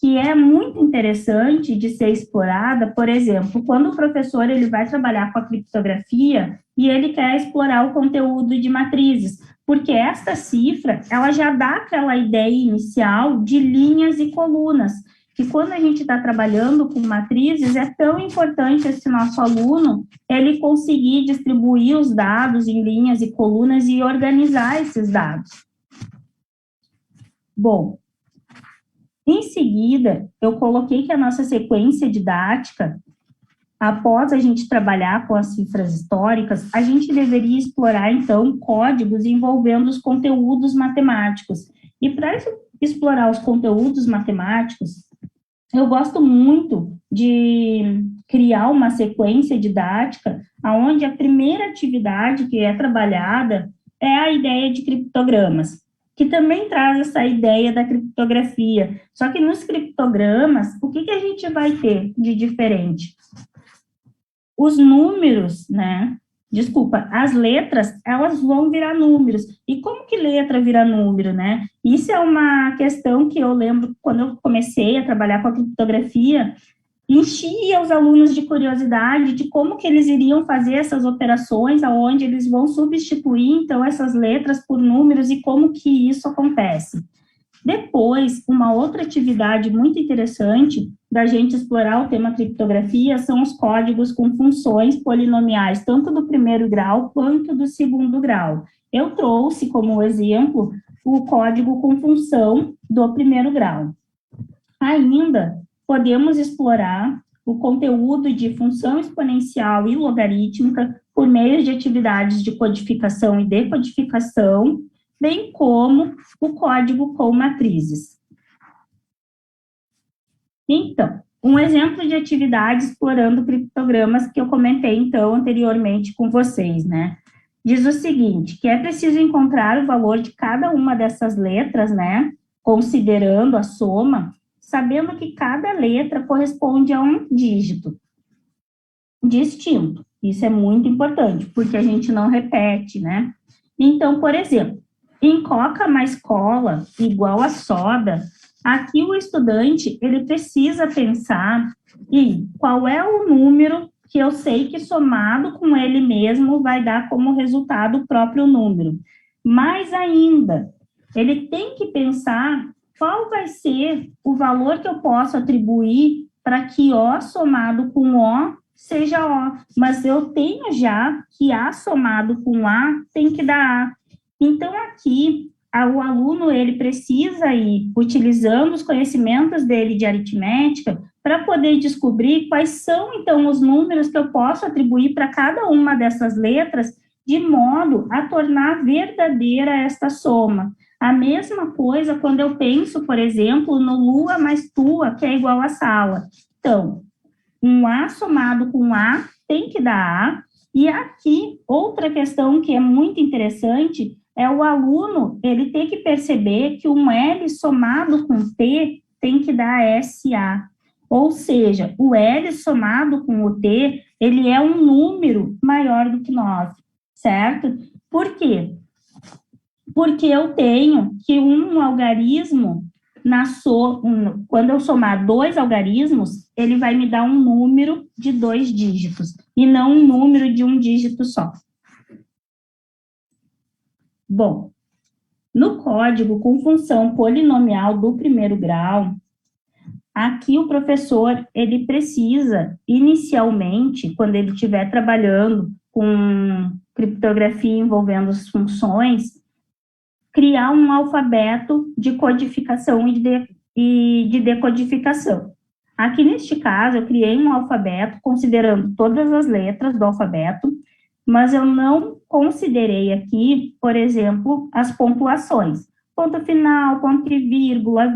que é muito interessante de ser explorada, por exemplo, quando o professor ele vai trabalhar com a criptografia e ele quer explorar o conteúdo de matrizes, porque esta cifra, ela já dá aquela ideia inicial de linhas e colunas, que quando a gente está trabalhando com matrizes, é tão importante esse nosso aluno, ele conseguir distribuir os dados em linhas e colunas e organizar esses dados. Bom, em seguida, eu coloquei que a nossa sequência didática, após a gente trabalhar com as cifras históricas, a gente deveria explorar, então, códigos envolvendo os conteúdos matemáticos. E para explorar os conteúdos matemáticos, eu gosto muito de criar uma sequência didática onde a primeira atividade que é trabalhada é a ideia de criptogramas, que também traz essa ideia da criptografia. Só que nos criptogramas, o que a gente vai ter de diferente? Os números, né? Desculpa, as letras, elas vão virar números. E como que letra vira número, né? Isso é uma questão que eu lembro quando eu comecei a trabalhar com a criptografia, enchia os alunos de curiosidade de como que eles iriam fazer essas operações, aonde eles vão substituir, então, essas letras por números e como que isso acontece. Depois, uma outra atividade muito interessante da gente explorar o tema criptografia são os códigos com funções polinomiais, tanto do primeiro grau quanto do segundo grau. Eu trouxe como exemplo o código com função do primeiro grau. Ainda podemos explorar o conteúdo de função exponencial e logarítmica, por meio de atividades de codificação e decodificação, bem como o código com matrizes. Então, um exemplo de atividade explorando criptogramas que eu comentei, então, anteriormente com vocês, né? Diz o seguinte, que é preciso encontrar o valor de cada uma dessas letras, né? Considerando a soma, sabendo que cada letra corresponde a um dígito distinto. Isso é muito importante, porque a gente não repete, né? Então, por exemplo, em coca mais cola igual a soda, aqui o estudante, ele precisa pensar em qual é o número que eu sei que somado com ele mesmo vai dar como resultado o próprio número. Mais ainda, ele tem que pensar qual vai ser o valor que eu posso atribuir para que O somado com O seja O, mas eu tenho já que A somado com A tem que dar A. Então, aqui, o aluno, ele precisa ir utilizando os conhecimentos dele de aritmética para poder descobrir quais são, então, os números que eu posso atribuir para cada uma dessas letras, de modo a tornar verdadeira esta soma. A mesma coisa quando eu penso, por exemplo, no lua mais tua, que é igual a sala. Então, um A somado com A tem que dar A. E aqui, outra questão que é muito interessante é o aluno, ele tem que perceber que um L somado com T tem que dar SA. Ou seja, o L somado com o T, ele é um número maior do que 9, certo? Por quê? Porque eu tenho que um algarismo, quando eu somar 2 algarismos, ele vai me dar um número de 2 dígitos, e não um número de um dígito só. Bom, no código com função polinomial do primeiro grau, aqui o professor, ele precisa, inicialmente, quando ele estiver trabalhando com criptografia envolvendo as funções, criar um alfabeto de codificação e de decodificação. Aqui, neste caso, eu criei um alfabeto considerando todas as letras do alfabeto, mas eu não considerei aqui, por exemplo, as pontuações. Ponto final, ponto e vírgula,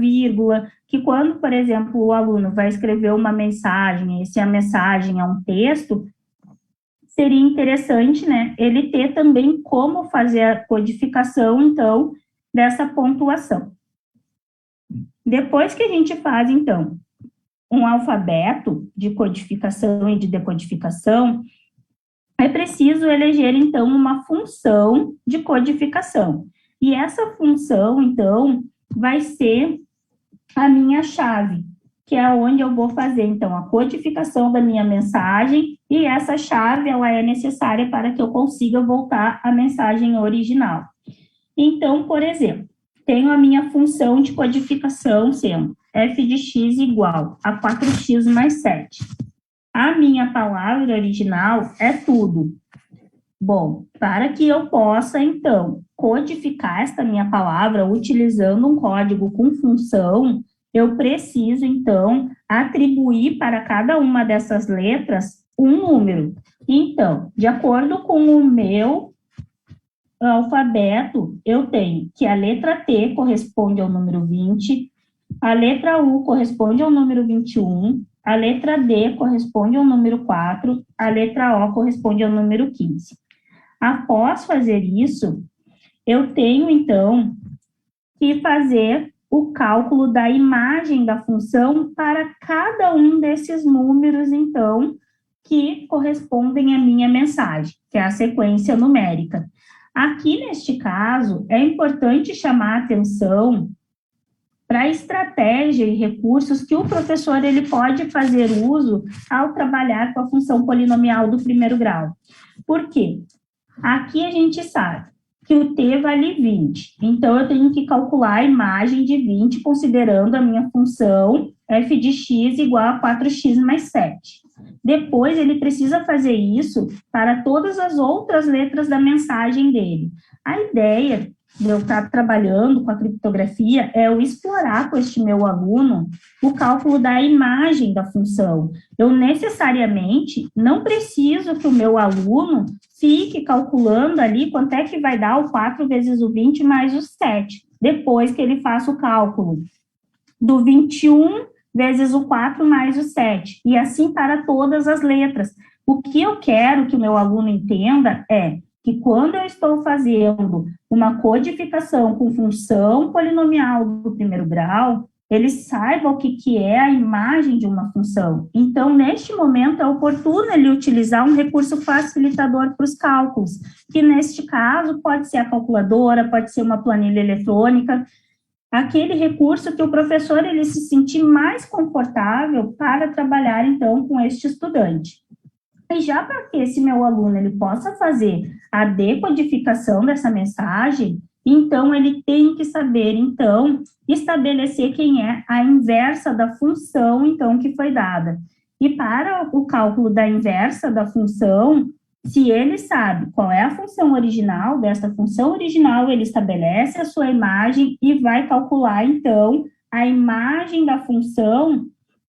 que quando, por exemplo, o aluno vai escrever uma mensagem, e se a mensagem é um texto, seria interessante, né, ele ter também como fazer a codificação, então, dessa pontuação. Depois que a gente faz, então, um alfabeto de codificação e de decodificação, é preciso eleger, então, uma função de codificação. E essa função, então, vai ser a minha chave, que é onde eu vou fazer, então, a codificação da minha mensagem, e essa chave, ela é necessária para que eu consiga voltar à mensagem original. Então, por exemplo, tenho a minha função de codificação sendo f de x igual a 4x mais 7. A minha palavra original é tudo. Bom, para que eu possa, então, codificar esta minha palavra utilizando um código com função, eu preciso, então, atribuir para cada uma dessas letras um número. Então, de acordo com o meu alfabeto, eu tenho que a letra T corresponde ao número 20, a letra U corresponde ao número 21, a letra D corresponde ao número 4, a letra O corresponde ao número 15. Após fazer isso, eu tenho, então, que fazer o cálculo da imagem da função para cada um desses números, então, que correspondem à minha mensagem, que é a sequência numérica. Aqui, neste caso, é importante chamar a atenção para a estratégia e recursos que o professor ele pode fazer uso ao trabalhar com a função polinomial do primeiro grau. Por quê? Aqui a gente sabe que o t vale 20, então eu tenho que calcular a imagem de 20 considerando a minha função f de x igual a 4x mais 7. Depois ele precisa fazer isso para todas as outras letras da mensagem dele. A ideia de eu estar trabalhando com a criptografia é eu explorar com este meu aluno o cálculo da imagem da função. Eu necessariamente não preciso que o meu aluno fique calculando ali quanto é que vai dar o 4 vezes o 20 mais o 7, depois que ele faça o cálculo do 21 vezes o 4 mais o 7, e assim para todas as letras. O que eu quero que o meu aluno entenda é que quando eu estou fazendo uma codificação com função polinomial do primeiro grau, ele saiba o que é a imagem de uma função. Então, neste momento, é oportuno ele utilizar um recurso facilitador para os cálculos, que neste caso pode ser a calculadora, pode ser uma planilha eletrônica, aquele recurso que o professor ele se sentir mais confortável para trabalhar, então, com este estudante. E já para que esse meu aluno ele possa fazer a decodificação dessa mensagem, então ele tem que saber, então, estabelecer quem é a inversa da função, então, que foi dada. E para o cálculo da inversa da função, se ele sabe qual é a função original, dessa função original, ele estabelece a sua imagem e vai calcular, então, a imagem da função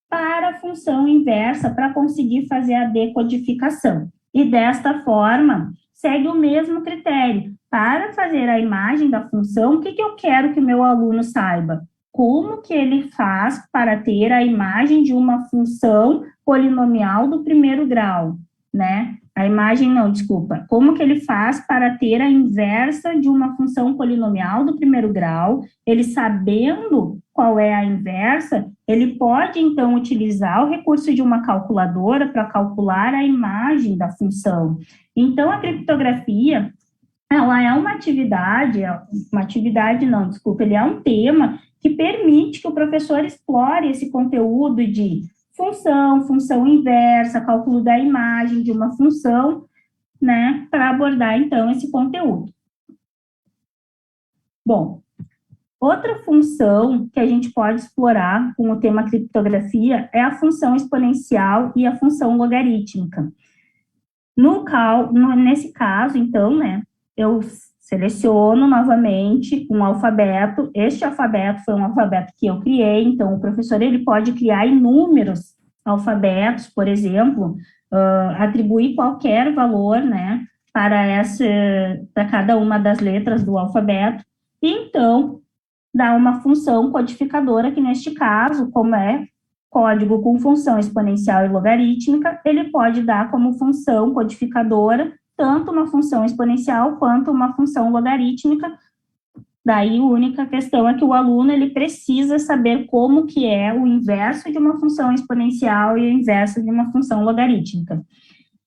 para a função inversa, para conseguir fazer a decodificação. E desta forma, segue o mesmo critério. Para fazer a imagem da função, o que eu quero que o meu aluno saiba? Como que ele faz para ter a imagem de uma função polinomial do primeiro grau, né? A imagem, não, desculpa. Como que ele faz para ter a inversa de uma função polinomial do primeiro grau? Ele sabendo qual é a inversa, ele pode, então, utilizar o recurso de uma calculadora para calcular a imagem da função. Então, a criptografia, ela é uma atividade não, desculpa, ele é um tema que permite que o professor explore esse conteúdo de função inversa, cálculo da imagem de uma função, né, para abordar, então, esse conteúdo. Bom, outra função que a gente pode explorar com o tema criptografia é a função exponencial e a função logarítmica. Nesse caso, então, né, eu seleciono novamente um alfabeto. Este alfabeto foi um alfabeto que eu criei, então o professor ele pode criar inúmeros alfabetos, por exemplo, atribuir qualquer valor, né, para cada uma das letras do alfabeto, e então dar uma função codificadora, que neste caso, como é código com função exponencial e logarítmica, ele pode dar como função codificadora tanto uma função exponencial quanto uma função logarítmica. Daí, a única questão é que o aluno ele precisa saber como que é o inverso de uma função exponencial e o inverso de uma função logarítmica.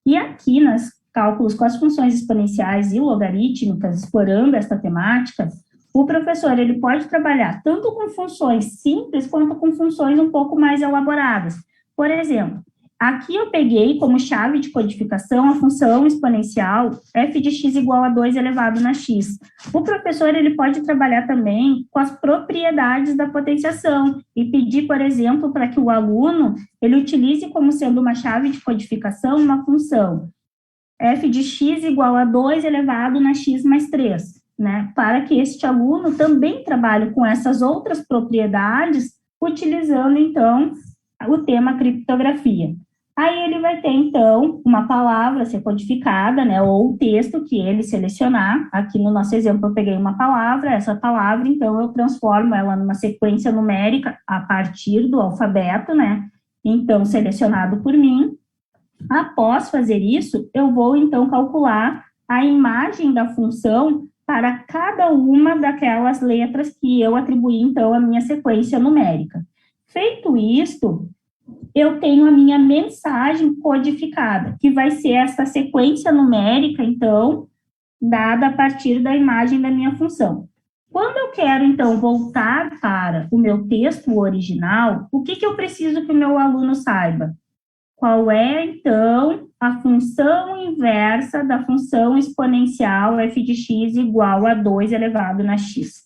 E aqui, nos cálculos com as funções exponenciais e logarítmicas, explorando esta temática, o professor ele pode trabalhar tanto com funções simples quanto com funções um pouco mais elaboradas. Por exemplo, aqui eu peguei como chave de codificação a função exponencial f de x igual a 2 elevado na x. O professor ele pode trabalhar também com as propriedades da potenciação e pedir, por exemplo, para que o aluno ele utilize como sendo uma chave de codificação uma função f de x igual a 2 elevado na x mais 3. Né, para que este aluno também trabalhe com essas outras propriedades, utilizando, então, o tema criptografia. Aí ele vai ter, então, uma palavra a ser codificada, né, ou o texto que ele selecionar. Aqui no nosso exemplo eu peguei uma palavra, essa palavra, então, eu transformo ela numa sequência numérica a partir do alfabeto, né, então, selecionado por mim. Após fazer isso, eu vou, então, calcular a imagem da função para cada uma daquelas letras que eu atribuí, então, a minha sequência numérica. Feito isto, eu tenho a minha mensagem codificada, que vai ser essa sequência numérica, então, dada a partir da imagem da minha função. Quando eu quero, então, voltar para o meu texto original, o que eu preciso que o meu aluno saiba? Qual é, então, a função inversa da função exponencial f de x igual a 2 elevado na x,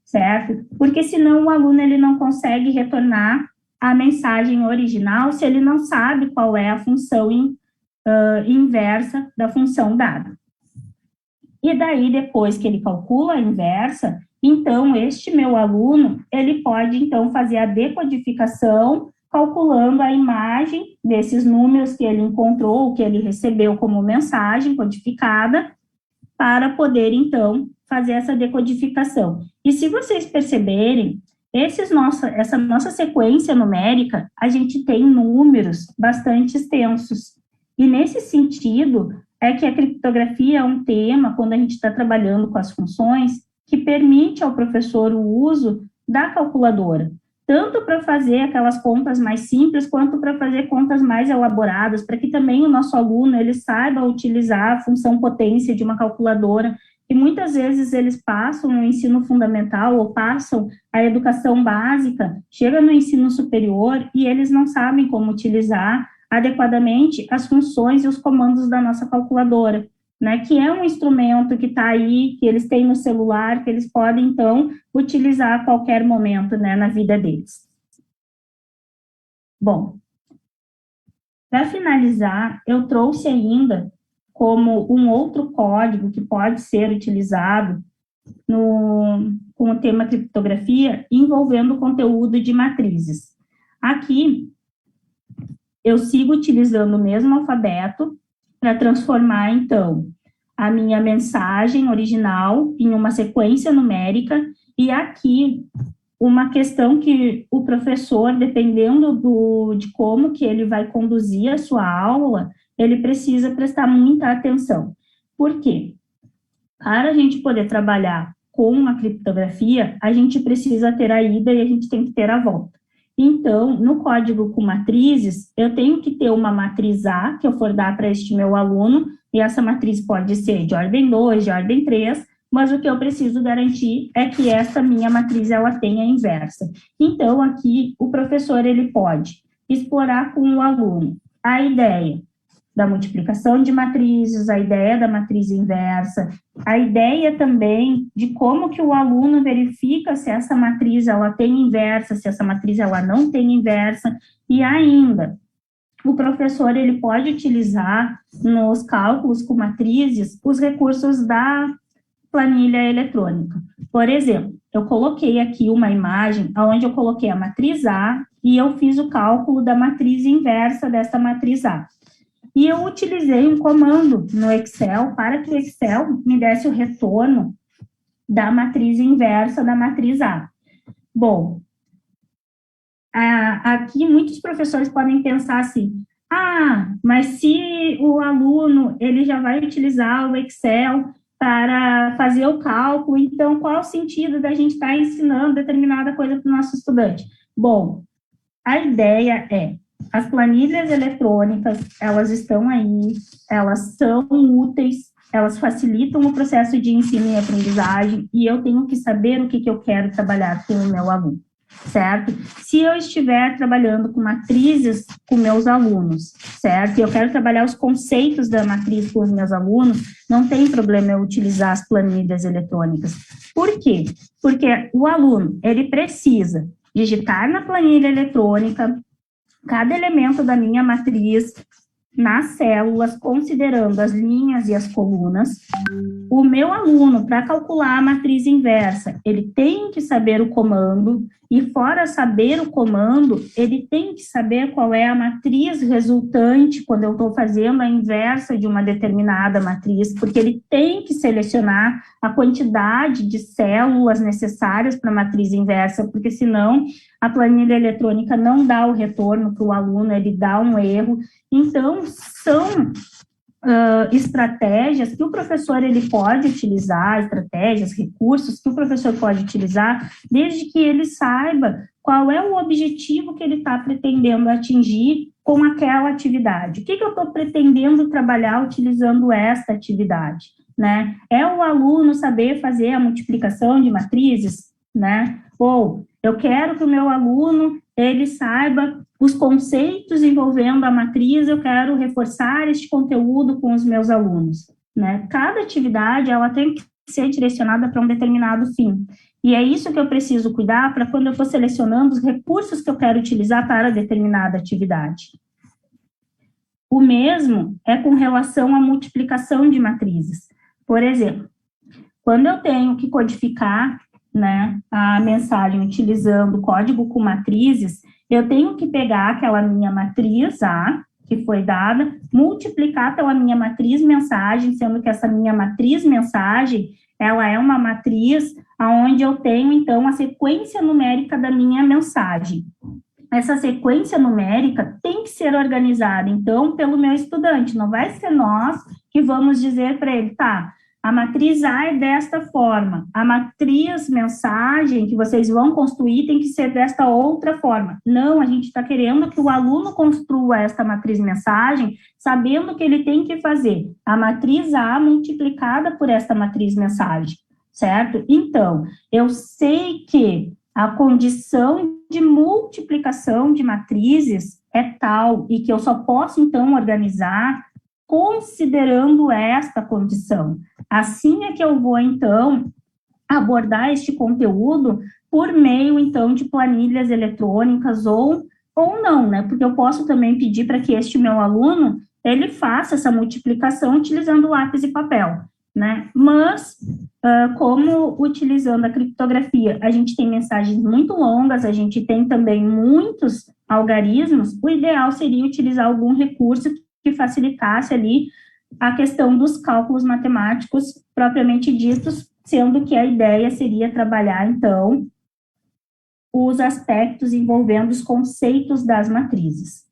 certo? Porque senão o aluno ele não consegue retornar a mensagem original se ele não sabe qual é a função inversa da função dada. E daí, depois que ele calcula a inversa, então, este meu aluno, ele pode, então, fazer a decodificação, calculando a imagem desses números que ele encontrou, que ele recebeu como mensagem codificada, para poder, então, fazer essa decodificação. E se vocês perceberem, essa nossa sequência numérica, a gente tem números bastante extensos. E nesse sentido, é que a criptografia é um tema, quando a gente está trabalhando com as funções, que permite ao professor o uso da calculadora, tanto para fazer aquelas contas mais simples, quanto para fazer contas mais elaboradas, para que também o nosso aluno, ele saiba utilizar a função potência de uma calculadora, e muitas vezes eles passam no ensino fundamental, ou passam a educação básica, chega no ensino superior, e eles não sabem como utilizar adequadamente as funções e os comandos da nossa calculadora, né, que é um instrumento que está aí, que eles têm no celular, que eles podem, então, utilizar a qualquer momento, né, na vida deles. Bom, para finalizar, eu trouxe ainda como um outro código que pode ser utilizado com o tema criptografia, envolvendo conteúdo de matrizes. Aqui, eu sigo utilizando o mesmo alfabeto para transformar, então, a minha mensagem original em uma sequência numérica, e aqui uma questão que o professor, dependendo de como que ele vai conduzir a sua aula, ele precisa prestar muita atenção. Por quê? Para a gente poder trabalhar com a criptografia, a gente precisa ter a ida e a gente tem que ter a volta. Então, no código com matrizes, eu tenho que ter uma matriz A, que eu for dar para este meu aluno, e essa matriz pode ser de ordem 2, de ordem 3, mas o que eu preciso garantir é que essa minha matriz, ela tenha inversa. Então, aqui, o professor, ele pode explorar com o aluno a ideia da multiplicação de matrizes, a ideia da matriz inversa, a ideia também de como que o aluno verifica se essa matriz ela tem inversa, se essa matriz ela não tem inversa, e ainda o professor ele pode utilizar nos cálculos com matrizes os recursos da planilha eletrônica. Por exemplo, eu coloquei aqui uma imagem onde eu coloquei a matriz A e eu fiz o cálculo da matriz inversa dessa matriz A. E eu utilizei um comando no Excel para que o Excel me desse o retorno da matriz inversa da matriz A. Bom, aqui muitos professores podem pensar assim, mas se o aluno ele já vai utilizar o Excel para fazer o cálculo, então qual o sentido da gente estar ensinando determinada coisa para o nosso estudante? Bom, a ideia é, as planilhas eletrônicas, elas estão aí, elas são úteis, elas facilitam o processo de ensino e aprendizagem, e eu tenho que saber o que eu quero trabalhar com o meu aluno, certo? Se eu estiver trabalhando com matrizes com meus alunos, certo? E eu quero trabalhar os conceitos da matriz com os meus alunos, não tem problema eu utilizar as planilhas eletrônicas. Por quê? Porque o aluno, ele precisa digitar na planilha eletrônica cada elemento da minha matriz nas células, considerando as linhas e as colunas. O meu aluno, para calcular a matriz inversa, ele tem que saber o comando, e fora saber o comando, ele tem que saber qual é a matriz resultante quando eu estou fazendo a inversa de uma determinada matriz, porque ele tem que selecionar a quantidade de células necessárias para a matriz inversa, porque senão a planilha eletrônica não dá o retorno para o aluno, ele dá um erro. Então, são estratégias que o professor ele pode utilizar, estratégias, recursos que o professor pode utilizar, desde que ele saiba qual é o objetivo que ele está pretendendo atingir com aquela atividade. O que eu estou pretendendo trabalhar utilizando esta atividade, né? É o aluno saber fazer a multiplicação de matrizes, né? Ou eu quero que o meu aluno ele saiba os conceitos envolvendo a matriz, eu quero reforçar este conteúdo com os meus alunos, né? Cada atividade, ela tem que ser direcionada para um determinado fim. E é isso que eu preciso cuidar para quando eu estou selecionando os recursos que eu quero utilizar para determinada atividade. O mesmo é com relação à multiplicação de matrizes. Por exemplo, quando eu tenho que codificar, né, a mensagem utilizando código com matrizes, eu tenho que pegar aquela minha matriz A, que foi dada, multiplicar pela minha matriz mensagem, sendo que essa minha matriz mensagem, ela é uma matriz onde eu tenho, então, a sequência numérica da minha mensagem. Essa sequência numérica tem que ser organizada, então, pelo meu estudante. Não vai ser nós que vamos dizer para ele, tá, a matriz A é desta forma, a matriz mensagem que vocês vão construir tem que ser desta outra forma. Não, a gente está querendo que o aluno construa esta matriz mensagem, sabendo que ele tem que fazer a matriz A multiplicada por esta matriz mensagem, certo? Então, eu sei que a condição de multiplicação de matrizes é tal e que eu só posso, então, organizar considerando esta condição. Assim é que eu vou, então, abordar este conteúdo por meio, então, de planilhas eletrônicas ou não, né? Porque eu posso também pedir para que este meu aluno, ele faça essa multiplicação utilizando lápis e papel, né? Mas, como utilizando a criptografia, a gente tem mensagens muito longas, a gente tem também muitos algarismos, o ideal seria utilizar algum recurso que facilitasse ali a questão dos cálculos matemáticos propriamente ditos, sendo que a ideia seria trabalhar, então, os aspectos envolvendo os conceitos das matrizes.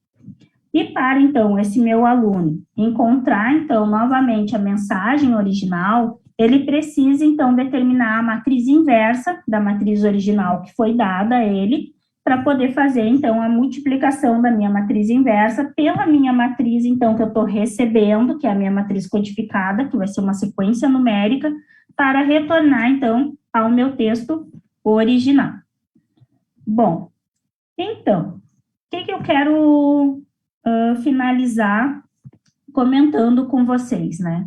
E para, então, esse meu aluno encontrar, então, novamente a mensagem original, ele precisa, então, determinar a matriz inversa da matriz original que foi dada a ele, para poder fazer, então, a multiplicação da minha matriz inversa pela minha matriz, então, que eu estou recebendo, que é a minha matriz codificada, que vai ser uma sequência numérica, para retornar, então, ao meu texto original. Bom, então, o que eu quero finalizar comentando com vocês, né?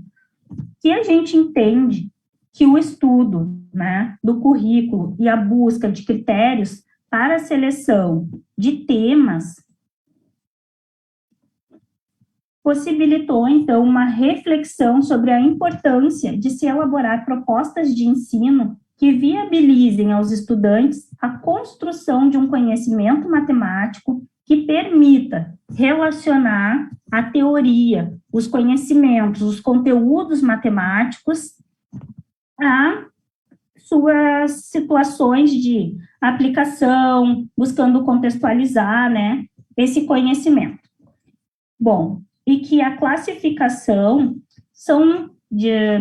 Que a gente entende que o estudo, né, do currículo e a busca de critérios para a seleção de temas possibilitou, então, uma reflexão sobre a importância de se elaborar propostas de ensino que viabilizem aos estudantes a construção de um conhecimento matemático que permita relacionar a teoria, os conhecimentos, os conteúdos matemáticos a suas situações de aplicação, buscando contextualizar, né, esse conhecimento. Bom, e que a classificação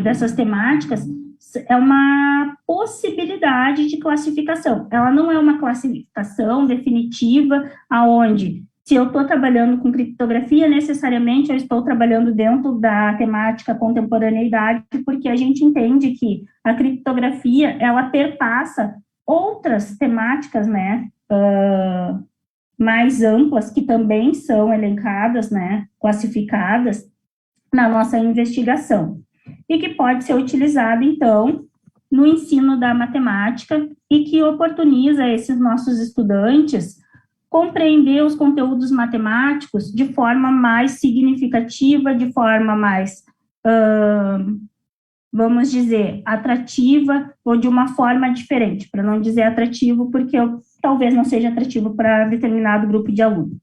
dessas temáticas é uma possibilidade de classificação. Ela não é uma classificação definitiva, aonde, se eu estou trabalhando com criptografia, necessariamente eu estou trabalhando dentro da temática contemporaneidade, porque a gente entende que a criptografia, ela perpassa outras temáticas, né, mais amplas, que também são elencadas, né, classificadas na nossa investigação, e que pode ser utilizada, então, no ensino da matemática, e que oportuniza esses nossos estudantes compreender os conteúdos matemáticos de forma mais significativa, de forma mais, vamos dizer, atrativa, ou de uma forma diferente, para não dizer atrativo, porque talvez não seja atrativo para determinado grupo de aluno.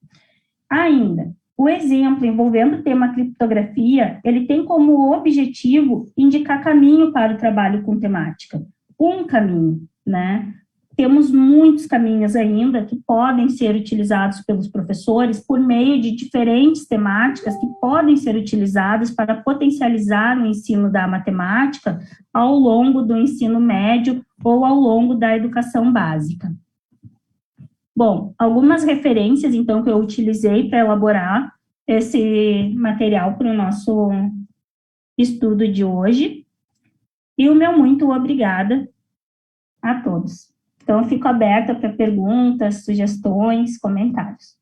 Ainda, o exemplo envolvendo o tema criptografia, ele tem como objetivo indicar caminho para o trabalho com temática. Um caminho, né? Temos muitos caminhos ainda que podem ser utilizados pelos professores por meio de diferentes temáticas que podem ser utilizadas para potencializar o ensino da matemática ao longo do ensino médio ou ao longo da educação básica. Bom, algumas referências, então, que eu utilizei para elaborar esse material para o nosso estudo de hoje. E o meu muito obrigada a todos. Então, eu fico aberta para perguntas, sugestões, comentários.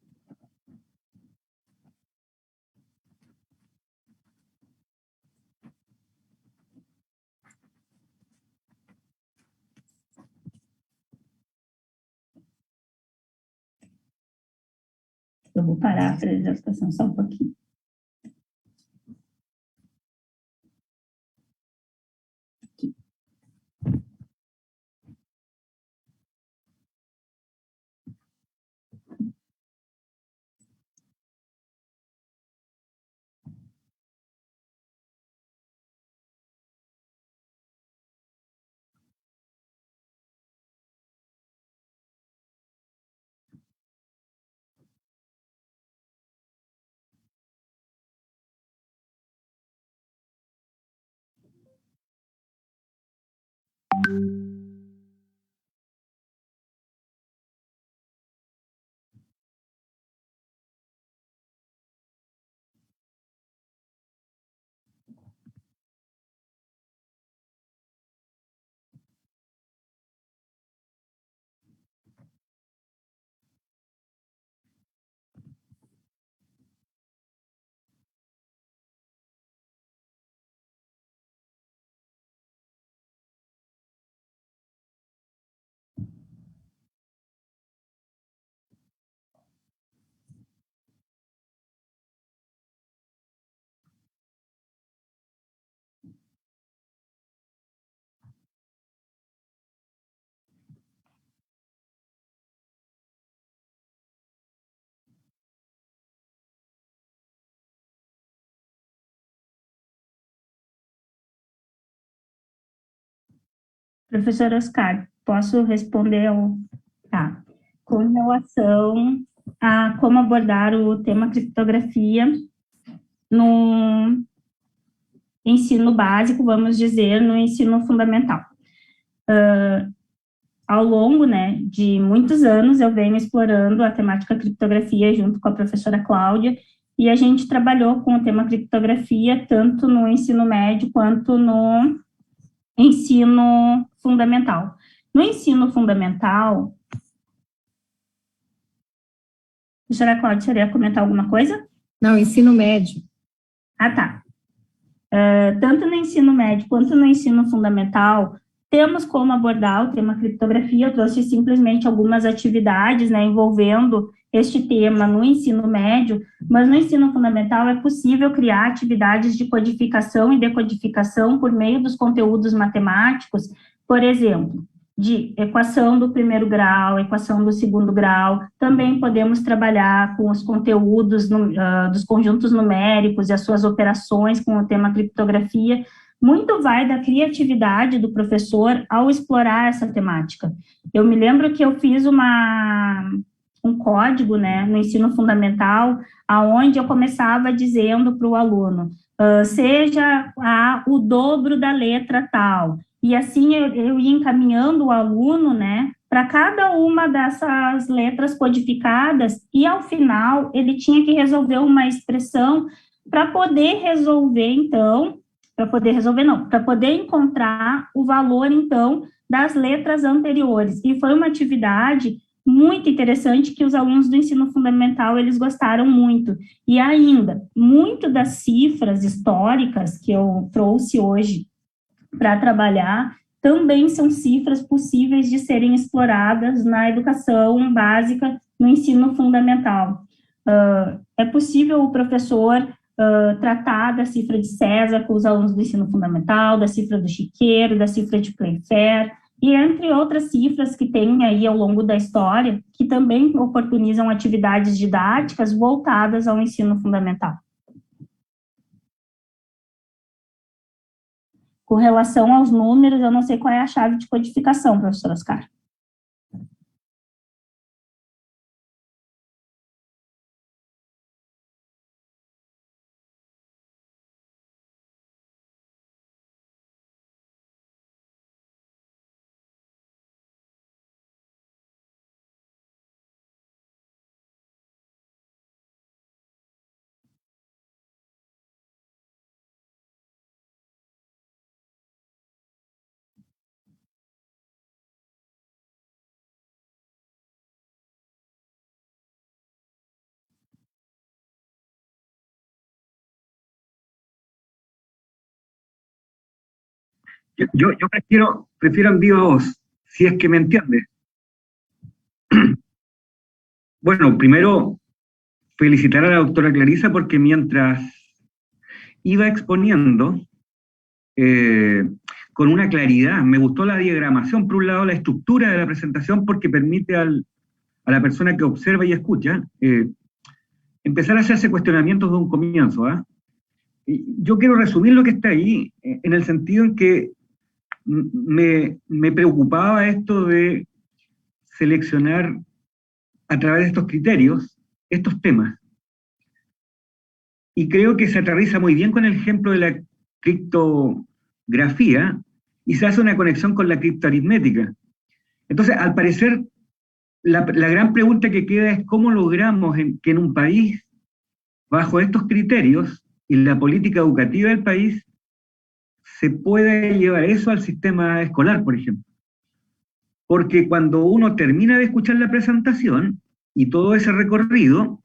Eu vou parar a apresentação só um pouquinho. Professor Oscar, posso responder ao... Tá. Com relação a como abordar o tema criptografia no ensino básico, vamos dizer, no ensino fundamental. Ao longo, né, de muitos anos, eu venho explorando a temática criptografia junto com a professora Cláudia, e a gente trabalhou com o tema criptografia tanto no ensino médio quanto no ensino fundamental. No ensino fundamental, professora Cláudia, você queria comentar alguma coisa? Não, ensino médio. Ah, tá. Tanto no ensino médio quanto no ensino fundamental, temos como abordar o tema criptografia. Eu trouxe simplesmente algumas atividades, né, envolvendo este tema no ensino médio, mas no ensino fundamental é possível criar atividades de codificação e decodificação por meio dos conteúdos matemáticos, por exemplo, de equação do primeiro grau, equação do segundo grau. Também podemos trabalhar com os conteúdos dos conjuntos numéricos e as suas operações com o tema criptografia. Muito vai da criatividade do professor ao explorar essa temática. Eu me lembro que eu fiz um código, né, no ensino fundamental, aonde eu começava dizendo para o aluno, seja o dobro da letra tal. E assim eu ia encaminhando o aluno, né, para cada uma dessas letras codificadas, e ao final ele tinha que resolver uma expressão para poder resolver, então, para poder encontrar o valor, então, das letras anteriores. E foi uma atividade muito interessante que os alunos do ensino fundamental, eles gostaram muito. E ainda, muito das cifras históricas que eu trouxe hoje para trabalhar, também são cifras possíveis de serem exploradas na educação básica, no ensino fundamental. É possível o professor tratar da cifra de César com os alunos do ensino fundamental, da cifra do Chiqueiro, da cifra de Playfair, e entre outras cifras que tem aí ao longo da história, que também oportunizam atividades didáticas voltadas ao ensino fundamental. Com relação aos números, eu não sei qual é a chave de codificação, professor Oscar. Yo prefiero en viva voz, si es que me entiende. Bueno, primero felicitar a la doctora Clarisa porque mientras iba exponiendo, con una claridad, me gustó la diagramación, por un lado la estructura de la presentación porque permite a la persona que observa y escucha empezar a hacerse cuestionamientos de un comienzo. Yo quiero resumir lo que está ahí en el sentido en que me preocupaba esto de seleccionar a través de estos criterios, estos temas. Y creo que se aterriza muy bien con el ejemplo de la criptografía y se hace una conexión con la criptoaritmética. Entonces, al parecer, la gran pregunta que queda es cómo logramos que en un país, bajo estos criterios, y la política educativa del país, se pueda llevar eso al sistema escolar, por ejemplo. Porque cuando uno termina de escuchar la presentación y todo ese recorrido,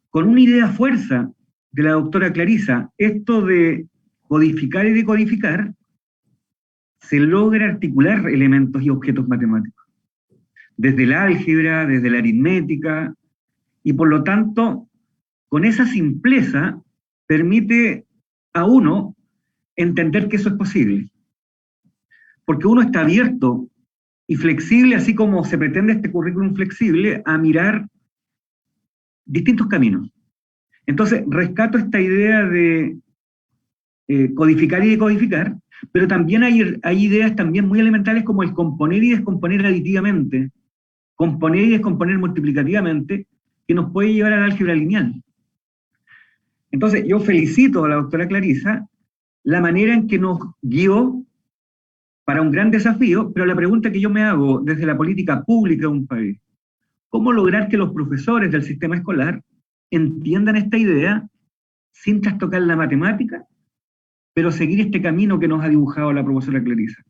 con una idea fuerza de la doctora Clarisa, esto de codificar y decodificar, se logra articular elementos y objetos matemáticos. Desde el álgebra, desde la aritmética, y por lo tanto, con esa simpleza, permite a uno entender que eso es posible. Porque uno está abierto y flexible, así como se pretende este currículum flexible, a mirar distintos caminos. Entonces, rescato esta idea de codificar y decodificar, Pero también hay ideas también muy elementales como el componer y descomponer aditivamente, componer y descomponer multiplicativamente, que nos puede llevar al álgebra lineal. Entonces, yo felicito a la doctora Clarisa la manera en que nos guió para un gran desafío, pero la pregunta que yo me hago desde la política pública de un país, ¿cómo lograr que los profesores del sistema escolar entiendan esta idea sin trastocar la matemática, pero seguir este camino que nos ha dibujado la profesora Clarisa?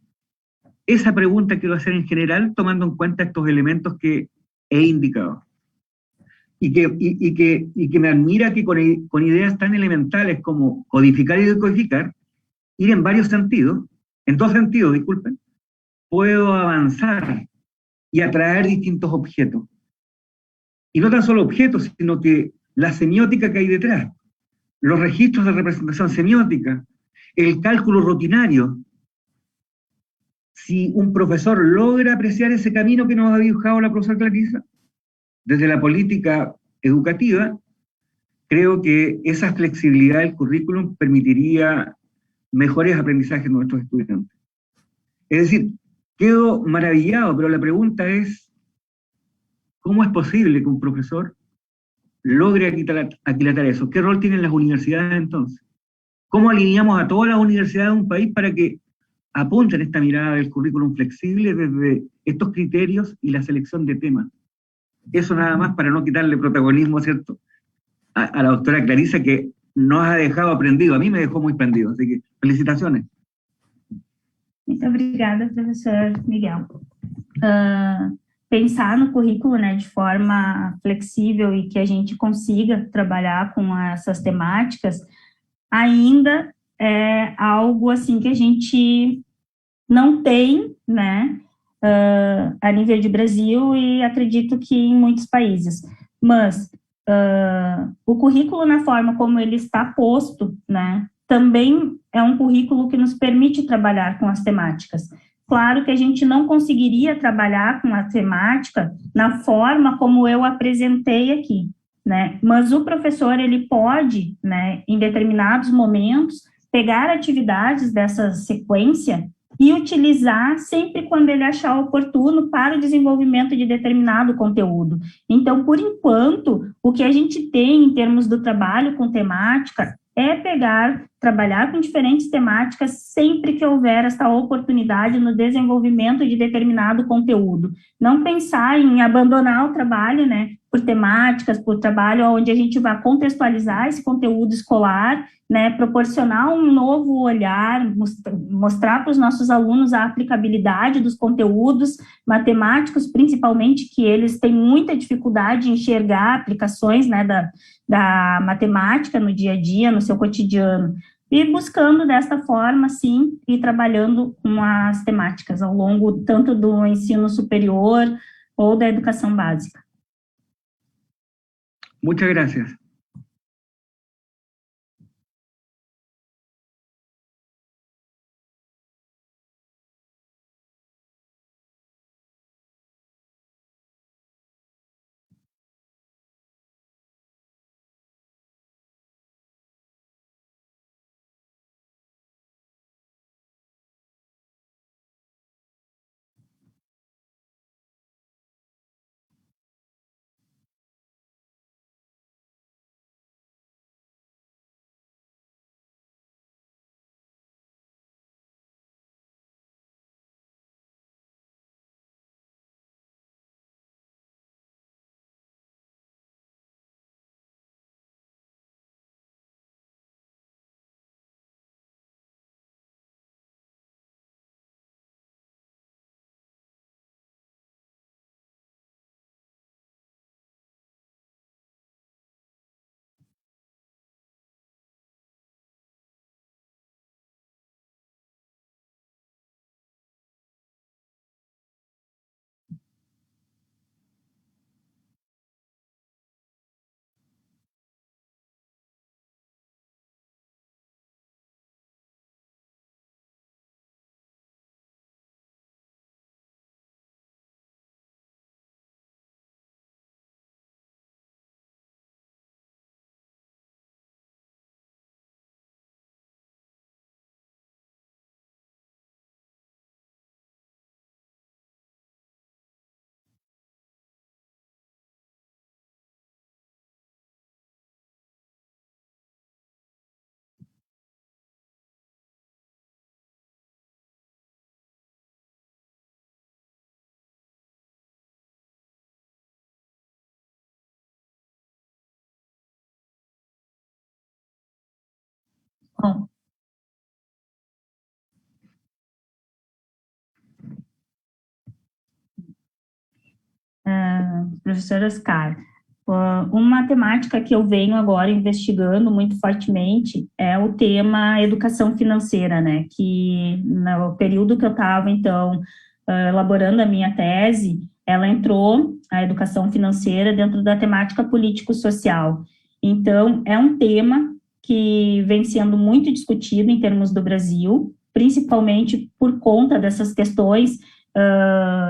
Esa pregunta quiero hacer en general, tomando en cuenta estos elementos que he indicado. Y que me admira que con ideas tan elementales como codificar y decodificar, ir en varios sentidos, en dos sentidos, disculpen, puedo avanzar y atraer distintos objetos. Y no tan solo objetos, sino que la semiótica que hay detrás, los registros de representación semiótica, el cálculo rutinario. Si un profesor logra apreciar ese camino que nos ha dibujado la profesora Clarisa, desde la política educativa, creo que esa flexibilidad del currículum permitiría mejores aprendizajes de nuestros estudiantes. Es decir, quedo maravillado, pero la pregunta es, ¿cómo es posible que un profesor logre aquilatar eso? ¿Qué rol tienen las universidades entonces? ¿Cómo alineamos a todas las universidades de un país para que apunten esta mirada del currículum flexible desde estos criterios y la selección de temas? Eso nada más para no quitarle protagonismo, ¿cierto?, a la doctora Clarisa, que nos ha dejado aprendido. A mí me dejó muy prendido, así que felicitaciones. Muito obrigada, professor Miguel. Pensar no currículo, né, de forma flexível e que a gente consiga trabalhar com essas temáticas, ainda é algo assim que a gente não tem, né, a nível de Brasil e acredito que em muitos países. Mas o currículo na forma como ele está posto, né, também é um currículo que nos permite trabalhar com as temáticas. Claro que a gente não conseguiria trabalhar com a temática na forma como eu apresentei aqui, né, mas o professor, ele pode, né, em determinados momentos, pegar atividades dessa sequência e utilizar sempre quando ele achar oportuno para o desenvolvimento de determinado conteúdo. Então, por enquanto, o que a gente tem em termos do trabalho com temática é trabalhar com diferentes temáticas sempre que houver essa oportunidade no desenvolvimento de determinado conteúdo. Não pensar em abandonar o trabalho, né, por temáticas, por trabalho onde a gente vai contextualizar esse conteúdo escolar, né, proporcionar um novo olhar, mostrar para os nossos alunos a aplicabilidade dos conteúdos matemáticos, principalmente, que eles têm muita dificuldade em enxergar aplicações, né, da matemática no dia a dia, no seu cotidiano, e buscando desta forma, sim, e trabalhando com as temáticas ao longo tanto do ensino superior ou da educação básica. Muchas gracias. Bom, professor Oscar, uma temática que eu venho agora investigando muito fortemente é o tema educação financeira, né, que no período que eu estava, então, elaborando a minha tese, ela entrou, a educação financeira, dentro da temática político-social. Então, é um tema que vem sendo muito discutido em termos do Brasil, principalmente por conta dessas questões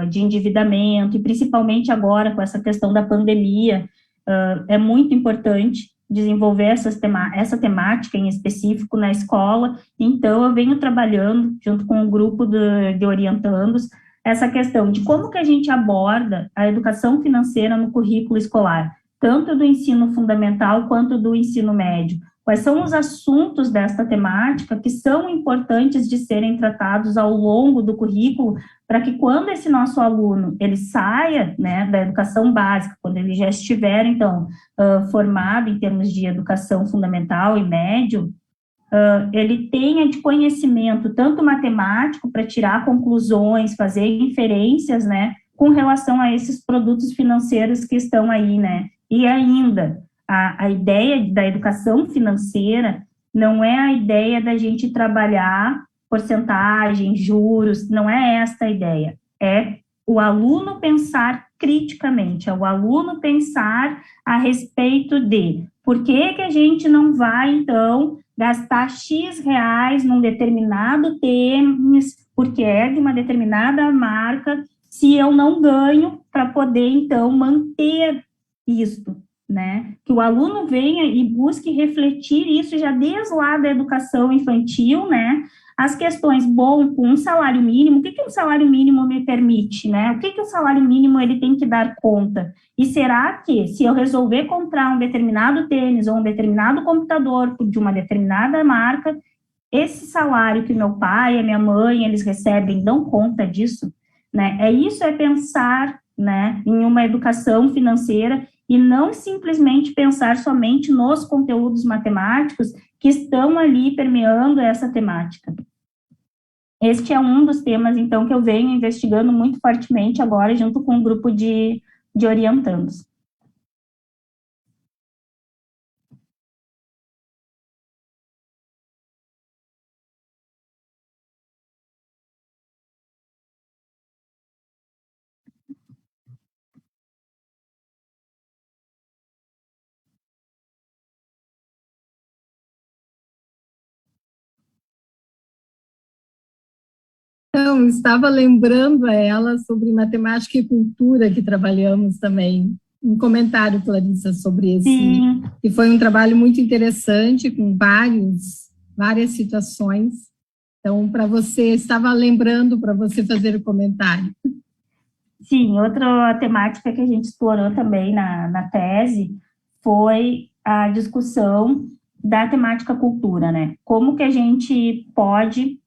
de endividamento, e principalmente agora com essa questão da pandemia, é muito importante desenvolver essa temática em específico na escola. Então, eu venho trabalhando, junto com o grupo de orientandos, essa questão de como que a gente aborda a educação financeira no currículo escolar, tanto do ensino fundamental quanto do ensino médio. Quais são os assuntos desta temática que são importantes de serem tratados ao longo do currículo, para que quando esse nosso aluno ele saia, né, da educação básica, quando ele já estiver, então, formado em termos de educação fundamental e médio, ele tenha de conhecimento tanto matemático para tirar conclusões, fazer inferências, né, com relação a esses produtos financeiros que estão aí, né, e ainda, a ideia da educação financeira não é a ideia da gente trabalhar porcentagem, juros, não é esta a ideia, é o aluno pensar criticamente, é o aluno pensar a respeito de por que que a gente não vai, então, gastar X reais num determinado tênis, porque é de uma determinada marca, se eu não ganho para poder, então, manter isto, né? Que o aluno venha e busque refletir isso já desde lá da educação infantil, né? As questões, bom, com um salário mínimo, o que que um salário mínimo me permite, né? O que que o salário mínimo ele tem que dar conta? E será que, se eu resolver comprar um determinado tênis ou um determinado computador de uma determinada marca, esse salário que meu pai e minha mãe, eles recebem, dão conta disso? Né? Isso é pensar, né, em uma educação financeira e não simplesmente pensar somente nos conteúdos matemáticos que estão ali permeando essa temática. Este é um dos temas, então, que eu venho investigando muito fortemente agora, junto com um grupo de orientandos. Então, estava lembrando a ela sobre matemática e cultura que trabalhamos também. Um comentário, Clarissa, sobre esse, Sim. que foi um trabalho muito interessante, com várias situações. Então, para você, estava lembrando para você fazer o comentário. Sim, outra temática que a gente explorou também na tese foi a discussão da temática cultura, né? Como que a gente pode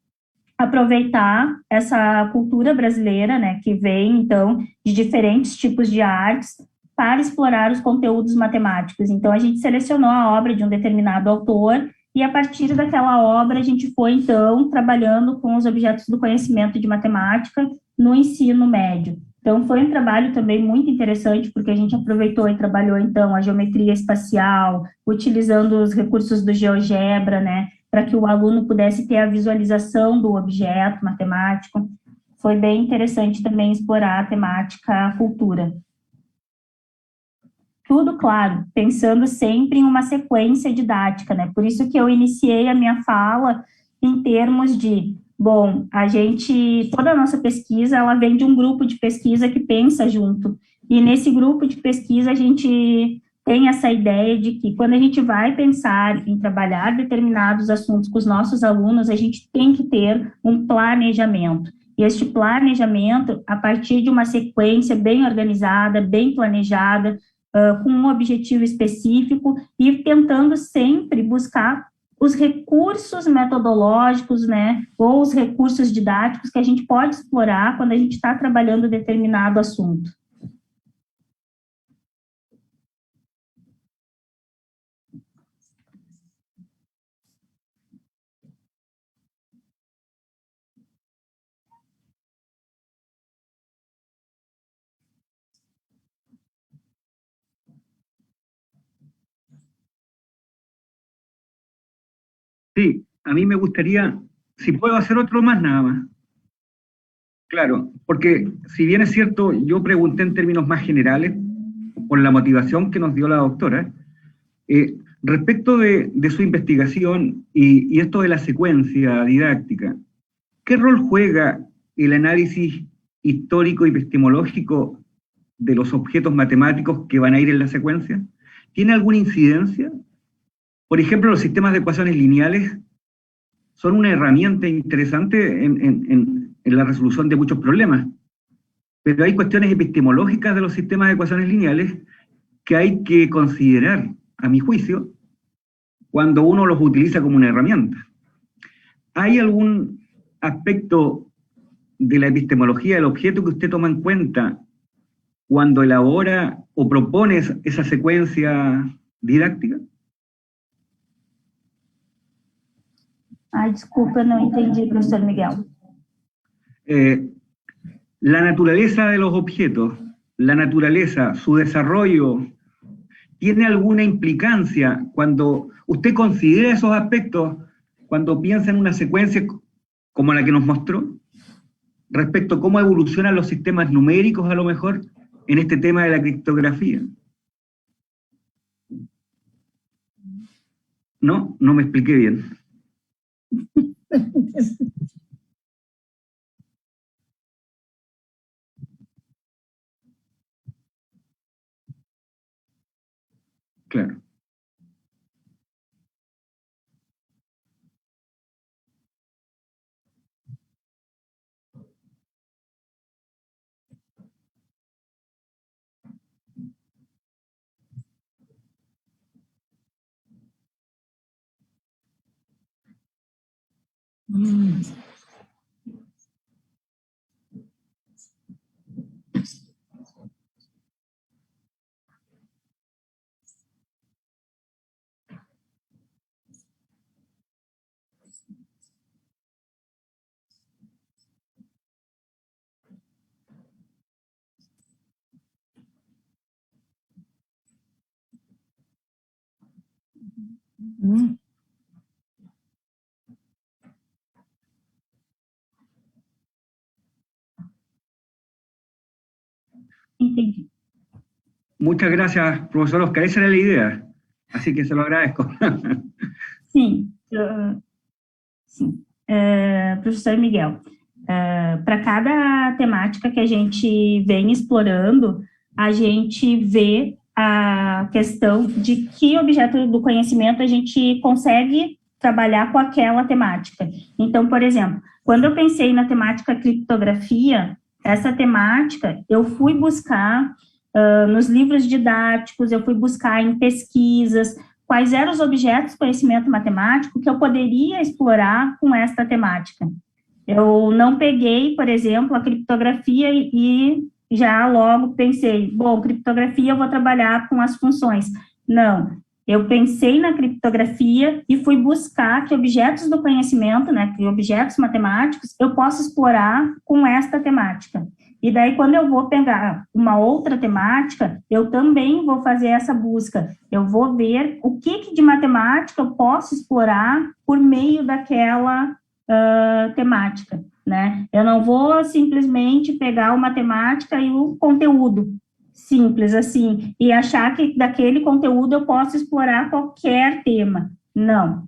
aproveitar essa cultura brasileira, né, que vem, então, de diferentes tipos de artes, para explorar os conteúdos matemáticos. Então, a gente selecionou a obra de um determinado autor e, a partir daquela obra, a gente foi, então, trabalhando com os objetos do conhecimento de matemática no ensino médio. Então, foi um trabalho também muito interessante, porque a gente aproveitou e trabalhou, então, a geometria espacial, utilizando os recursos do GeoGebra, né, para que o aluno pudesse ter a visualização do objeto matemático. Foi bem interessante também explorar a temática cultura. Tudo, claro, pensando sempre em uma sequência didática, né? Por isso que eu iniciei a minha fala em termos de, bom, toda a nossa pesquisa, ela vem de um grupo de pesquisa que pensa junto. E nesse grupo de pesquisa a gente tem essa ideia de que quando a gente vai pensar em trabalhar determinados assuntos com os nossos alunos, a gente tem que ter um planejamento. E este planejamento, a partir de uma sequência bem organizada, bem planejada, com um objetivo específico e tentando sempre buscar os recursos metodológicos, né, ou os recursos didáticos que a gente pode explorar quando a gente está trabalhando determinado assunto. Sí, a mí me gustaría, si puedo hacer otro más nada más. Claro, porque si bien es cierto, yo pregunté en términos más generales, por la motivación que nos dio la doctora, respecto de su investigación y esto de la secuencia didáctica, ¿qué rol juega el análisis histórico y epistemológico de los objetos matemáticos que van a ir en la secuencia? ¿Tiene alguna incidencia? Por ejemplo, los sistemas de ecuaciones lineales son una herramienta interesante en la resolución de muchos problemas, pero hay cuestiones epistemológicas de los sistemas de ecuaciones lineales que hay que considerar, a mi juicio, cuando uno los utiliza como una herramienta. ¿Hay algún aspecto de la epistemología del objeto que usted toma en cuenta cuando elabora o propone esa secuencia didáctica? Ai, desculpa, não entendi, professor Miguel. La naturaleza de los objetos, la naturaleza, su desarrollo, ¿tiene alguna implicancia cuando usted considera esos aspectos, cuando piensa en una secuencia como la que nos mostró, respecto a cómo evolucionan los sistemas numéricos, a lo mejor, en este tema de la criptografía? No me expliqué bien. Claro. Entendi. Muchas gracias, profesor Oscar. Esa era la idea, así que se lo agradezco. Sim, sim. Professor Miguel, para cada temática que a gente vem explorando, a gente vê a questão de que objeto do conhecimento a gente consegue trabalhar com aquela temática. Então, por exemplo, quando eu pensei na temática criptografia, essa temática eu fui buscar nos livros didáticos, eu fui buscar em pesquisas, quais eram os objetos de conhecimento matemático que eu poderia explorar com esta temática. Eu não peguei, por exemplo, a criptografia e já logo pensei, bom, criptografia eu vou trabalhar com as funções. Não, eu pensei na criptografia e fui buscar que objetos do conhecimento, né, que objetos matemáticos, eu posso explorar com esta temática. E daí, quando eu vou pegar uma outra temática, eu também vou fazer essa busca. Eu vou ver o que de matemática eu posso explorar por meio daquela temática, né? Eu não vou simplesmente pegar uma temática e o conteúdo simples, assim, e achar que daquele conteúdo eu posso explorar qualquer tema. Não.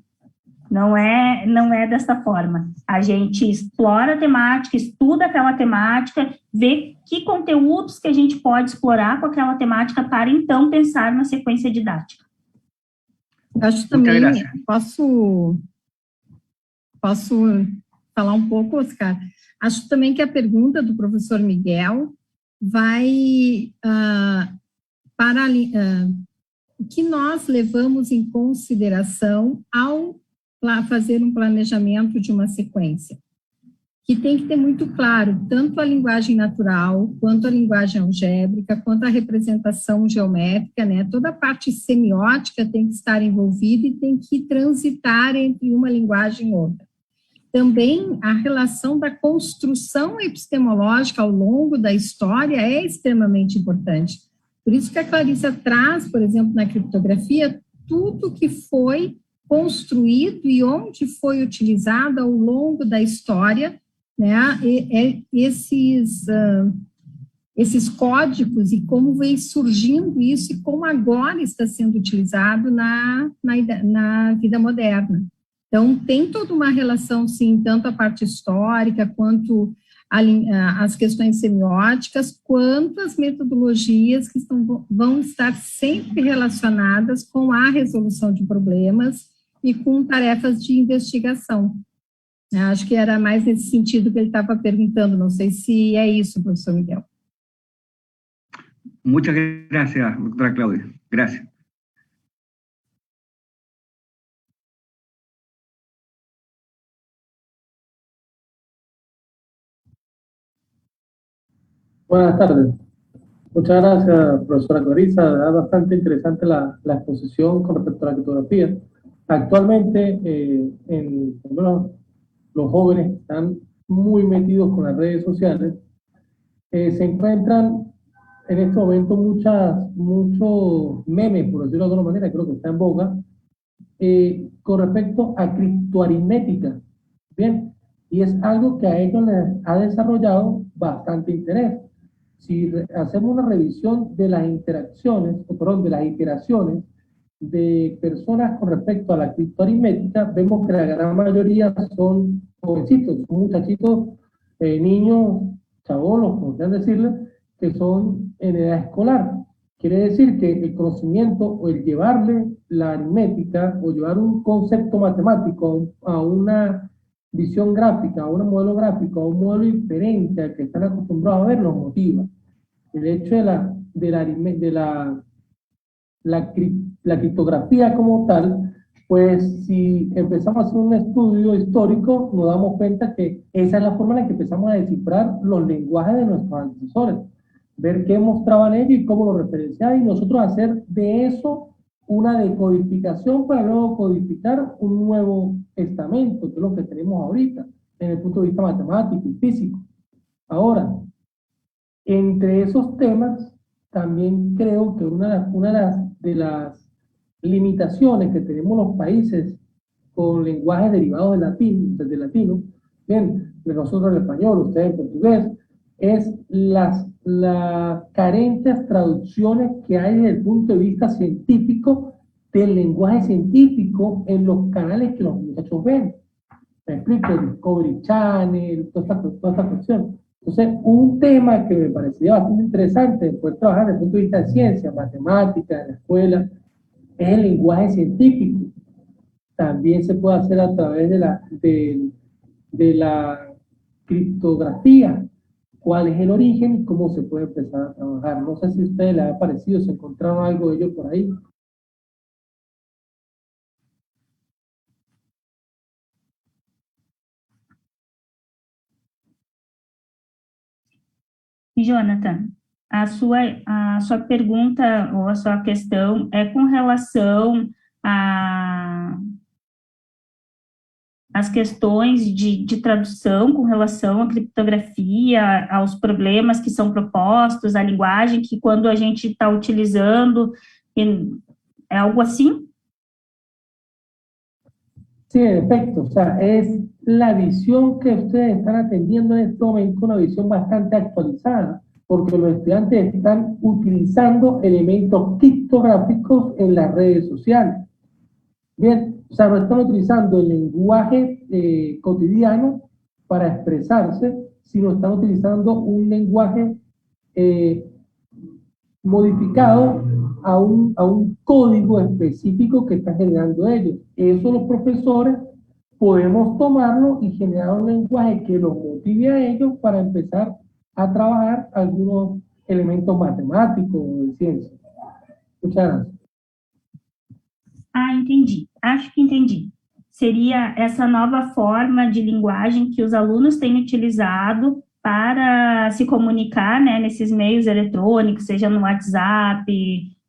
Não é dessa forma. A gente explora a temática, estuda aquela temática, vê que conteúdos que a gente pode explorar com aquela temática para, então, pensar na sequência didática. Acho também, posso falar um pouco, Oscar? Acho também que a pergunta do professor Miguel vai para o que nós levamos em consideração ao fazer um planejamento de uma sequência, que tem que ter muito claro tanto a linguagem natural, quanto a linguagem algébrica, quanto a representação geométrica, né? Toda a parte semiótica tem que estar envolvida e tem que transitar entre uma linguagem e outra. Também a relação da construção epistemológica ao longo da história é extremamente importante. Por isso que a Clarissa traz, por exemplo, na criptografia, tudo que foi construído e onde foi utilizado ao longo da história, né, esses códigos e como vem surgindo isso e como agora está sendo utilizado na vida moderna. Então, tem toda uma relação, sim, tanto a parte histórica, quanto as questões semióticas, quanto as metodologias que vão estar sempre relacionadas com a resolução de problemas e com tarefas de investigação. Acho que era mais nesse sentido que ele estava perguntando, não sei se é isso, professor Miguel. Muchas gracias, doctora Claudia. Gracias. Buenas tardes. Muchas gracias, profesora Clarisa. Es bastante interesante la exposición con respecto a la criptografía. Actualmente, bueno, los jóvenes están muy metidos con las redes sociales. Se encuentran en este momento muchos memes, por decirlo de alguna manera, creo que está en boga, con respecto a criptoaritmética. Bien, y es algo que a ellos les ha desarrollado bastante interés. Si hacemos una revisión de las interacciones, de las iteraciones de personas con respecto a la criptoaritmética, vemos que la gran mayoría son jovencitos, son muchachitos, niños, chabolos, como quieran decirle, que son en edad escolar. Quiere decir que el conocimiento o el llevarle la aritmética o llevar un concepto matemático a una visión gráfica, a un modelo gráfico, a un modelo diferente al que están acostumbrados a ver, los motiva. El hecho de la criptografía como tal, pues si empezamos a hacer un estudio histórico, nos damos cuenta que esa es la forma en la que empezamos a descifrar los lenguajes de nuestros antecesores, ver qué mostraban ellos y cómo lo referenciaban, y nosotros hacer de eso una decodificación para luego codificar un nuevo estamento, que es lo que tenemos ahorita, desde el punto de vista matemático y físico. Ahora, entre esos temas, también creo que una de las limitaciones que tenemos los países con lenguajes derivados del latino, bien, de nosotros el español, ustedes el portugués, es las carentes traducciones que hay desde el punto de vista científico del lenguaje científico en los canales que los muchachos ven. Me explico, Discovery Channel, toda esta cuestión. Entonces, un tema que me parecía bastante interesante poder trabajar desde el punto de vista de ciencia, matemática, en la escuela, es el lenguaje científico. También se puede hacer a través de la criptografía. ¿Cuál es el origen y cómo se puede empezar a trabajar? No sé si a ustedes les ha parecido, se encontraron algo de ello por ahí. Jonathan, a sua pergunta ou a sua questão é com relação às questões de tradução com relação à criptografia, aos problemas que são propostos, à linguagem que quando a gente está utilizando, é algo assim? Sí, en efecto, o sea, es la visión que ustedes están atendiendo en este momento, una visión bastante actualizada, porque los estudiantes están utilizando elementos criptográficos en las redes sociales. Bien, o sea, no están utilizando el lenguaje cotidiano para expresarse, sino están utilizando un lenguaje modificado a un código específico que están generando ellos. Eso los profesores podemos tomarlo y generar un lenguaje que los motive a ellos para empezar a trabajar algunos elementos matemáticos o de ciencia. Muchas gracias. Ah, entendi. Acho que entendi. Seria essa nova forma de linguagem que os alunos têm utilizado para se comunicar, né, nesses meios eletrônicos, seja no WhatsApp,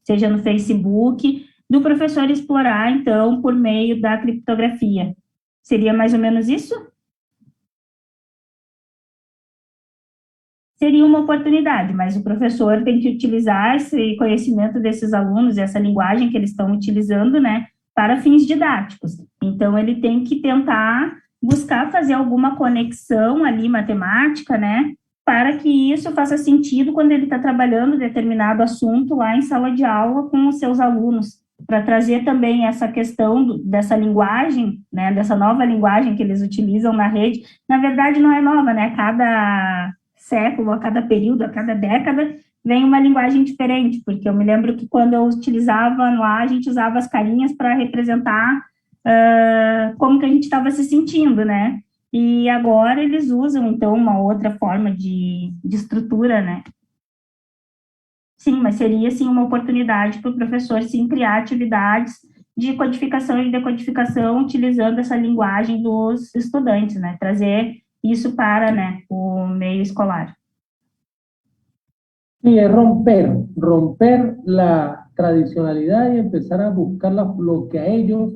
seja no Facebook, do professor explorar, então, por meio da criptografia. Seria mais ou menos isso? Seria uma oportunidade, mas o professor tem que utilizar esse conhecimento desses alunos, essa linguagem que eles estão utilizando, né, para fins didáticos. Então, ele tem que tentar buscar fazer alguma conexão ali matemática, né, para que isso faça sentido quando ele está trabalhando determinado assunto lá em sala de aula com os seus alunos, para trazer também essa questão dessa linguagem, né, dessa nova linguagem que eles utilizam na rede. Na verdade, não é nova, né, cada século, a cada período, a cada década, vem uma linguagem diferente, porque eu me lembro que quando eu utilizava lá, a gente usava as carinhas para representar como que a gente estava se sentindo, né? E agora eles usam, então, uma outra forma de estrutura, né? Sim, mas seria, sim, uma oportunidade para o professor, sim, criar atividades de codificação e decodificação utilizando essa linguagem dos estudantes, né? Trazer isso para, né, o meio escolar. Sí, es romper la tradicionalidad y empezar a buscar lo que a ellos,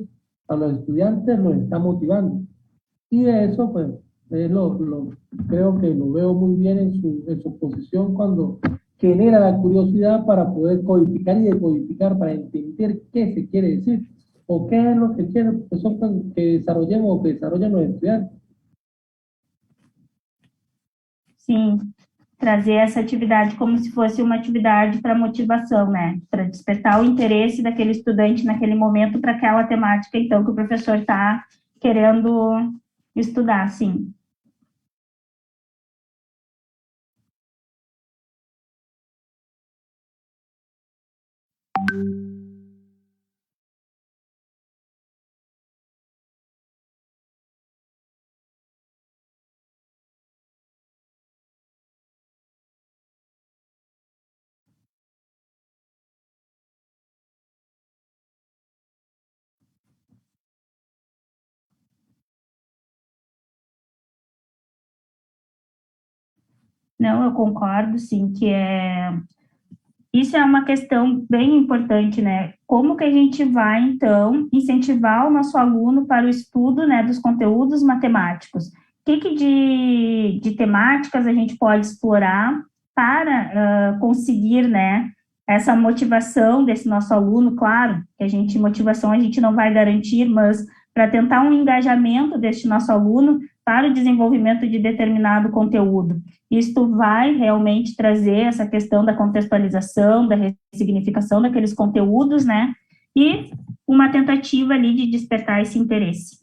a los estudiantes, los está motivando. Y de eso, pues, creo que lo veo muy bien en su posición cuando genera la curiosidad para poder codificar y decodificar, para entender qué se quiere decir o qué es lo que quiere el profesor que desarrollemos o que desarrollen los estudiantes. Sim, trazer essa atividade como se fosse uma atividade para motivação, né? Para despertar o interesse daquele estudante naquele momento para aquela temática, então, que o professor está querendo estudar, sim. Não, eu concordo, sim, que isso é uma questão bem importante, né? Como que a gente vai, então, incentivar o nosso aluno para o estudo, né, dos conteúdos matemáticos? O que de temáticas a gente pode explorar para conseguir, né, essa motivação desse nosso aluno? Claro, que motivação a gente não vai garantir, mas para tentar um engajamento deste nosso aluno para o desenvolvimento de determinado conteúdo. Isto vai realmente trazer essa questão da contextualização, da ressignificação daqueles conteúdos, né? E uma tentativa ali de despertar esse interesse.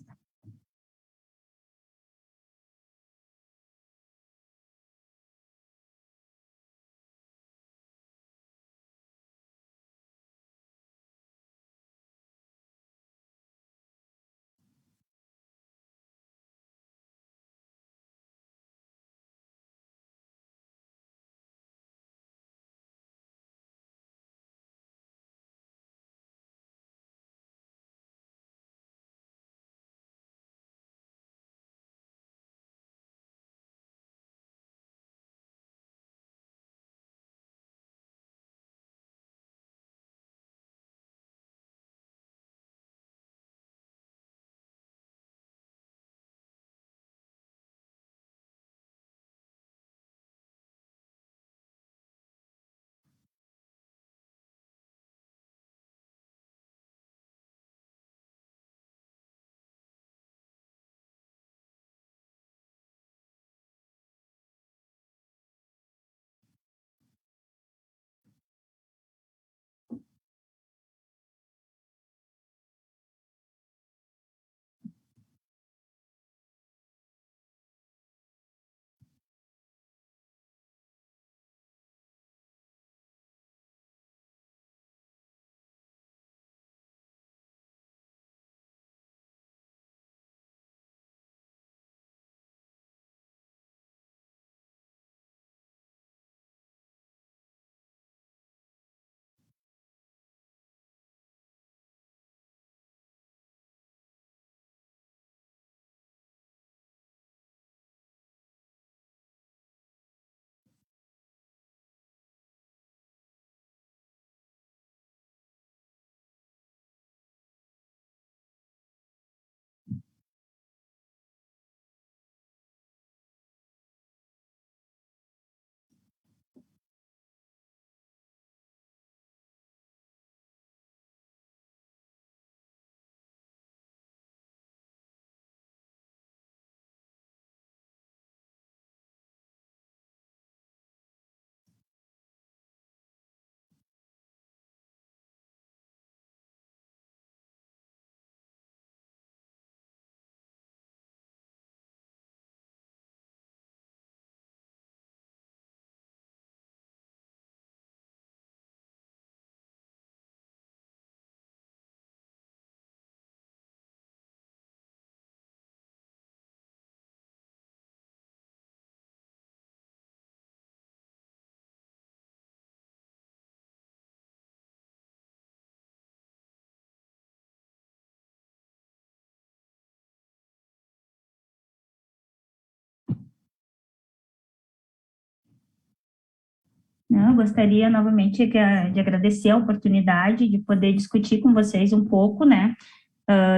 Não, eu gostaria novamente de agradecer a oportunidade de poder discutir com vocês um pouco, né,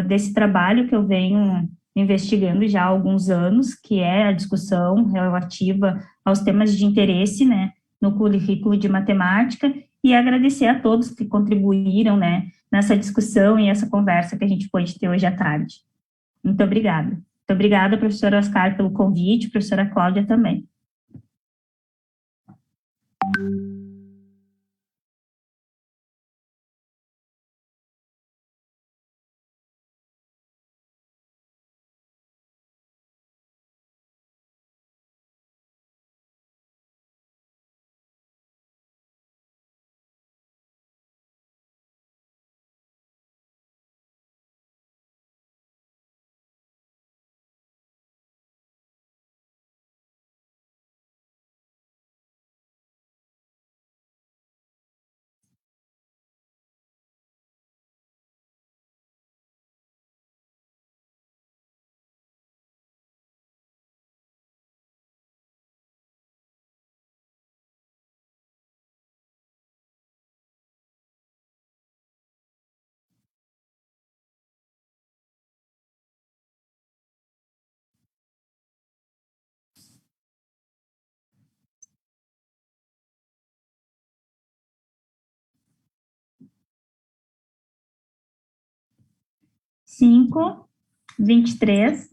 desse trabalho que eu venho investigando já há alguns anos, que é a discussão relativa aos temas de interesse, né, no currículo de matemática, e agradecer a todos que contribuíram, né, nessa discussão e essa conversa que a gente pôde ter hoje à tarde. Muito obrigada. Muito obrigada, professora Oscar, pelo convite, professora Cláudia também. Cinco, 23.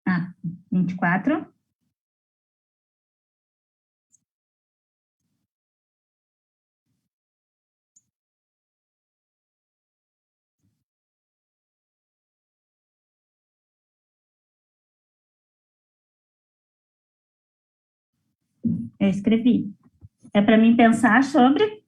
Ah, 24. Eu escrevi. É para mim pensar sobre.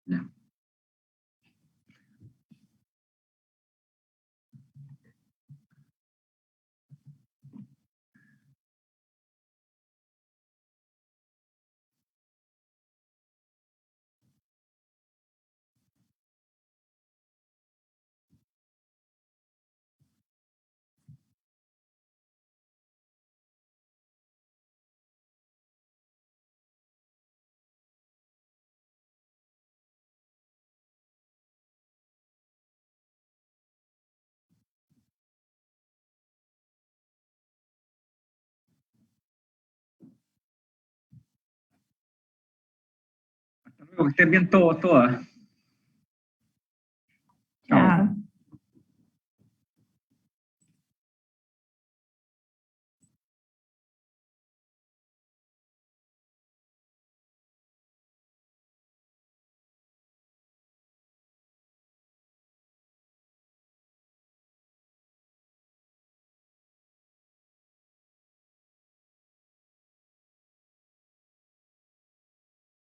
Ya. Hasta luego, que estén bien todos, todas.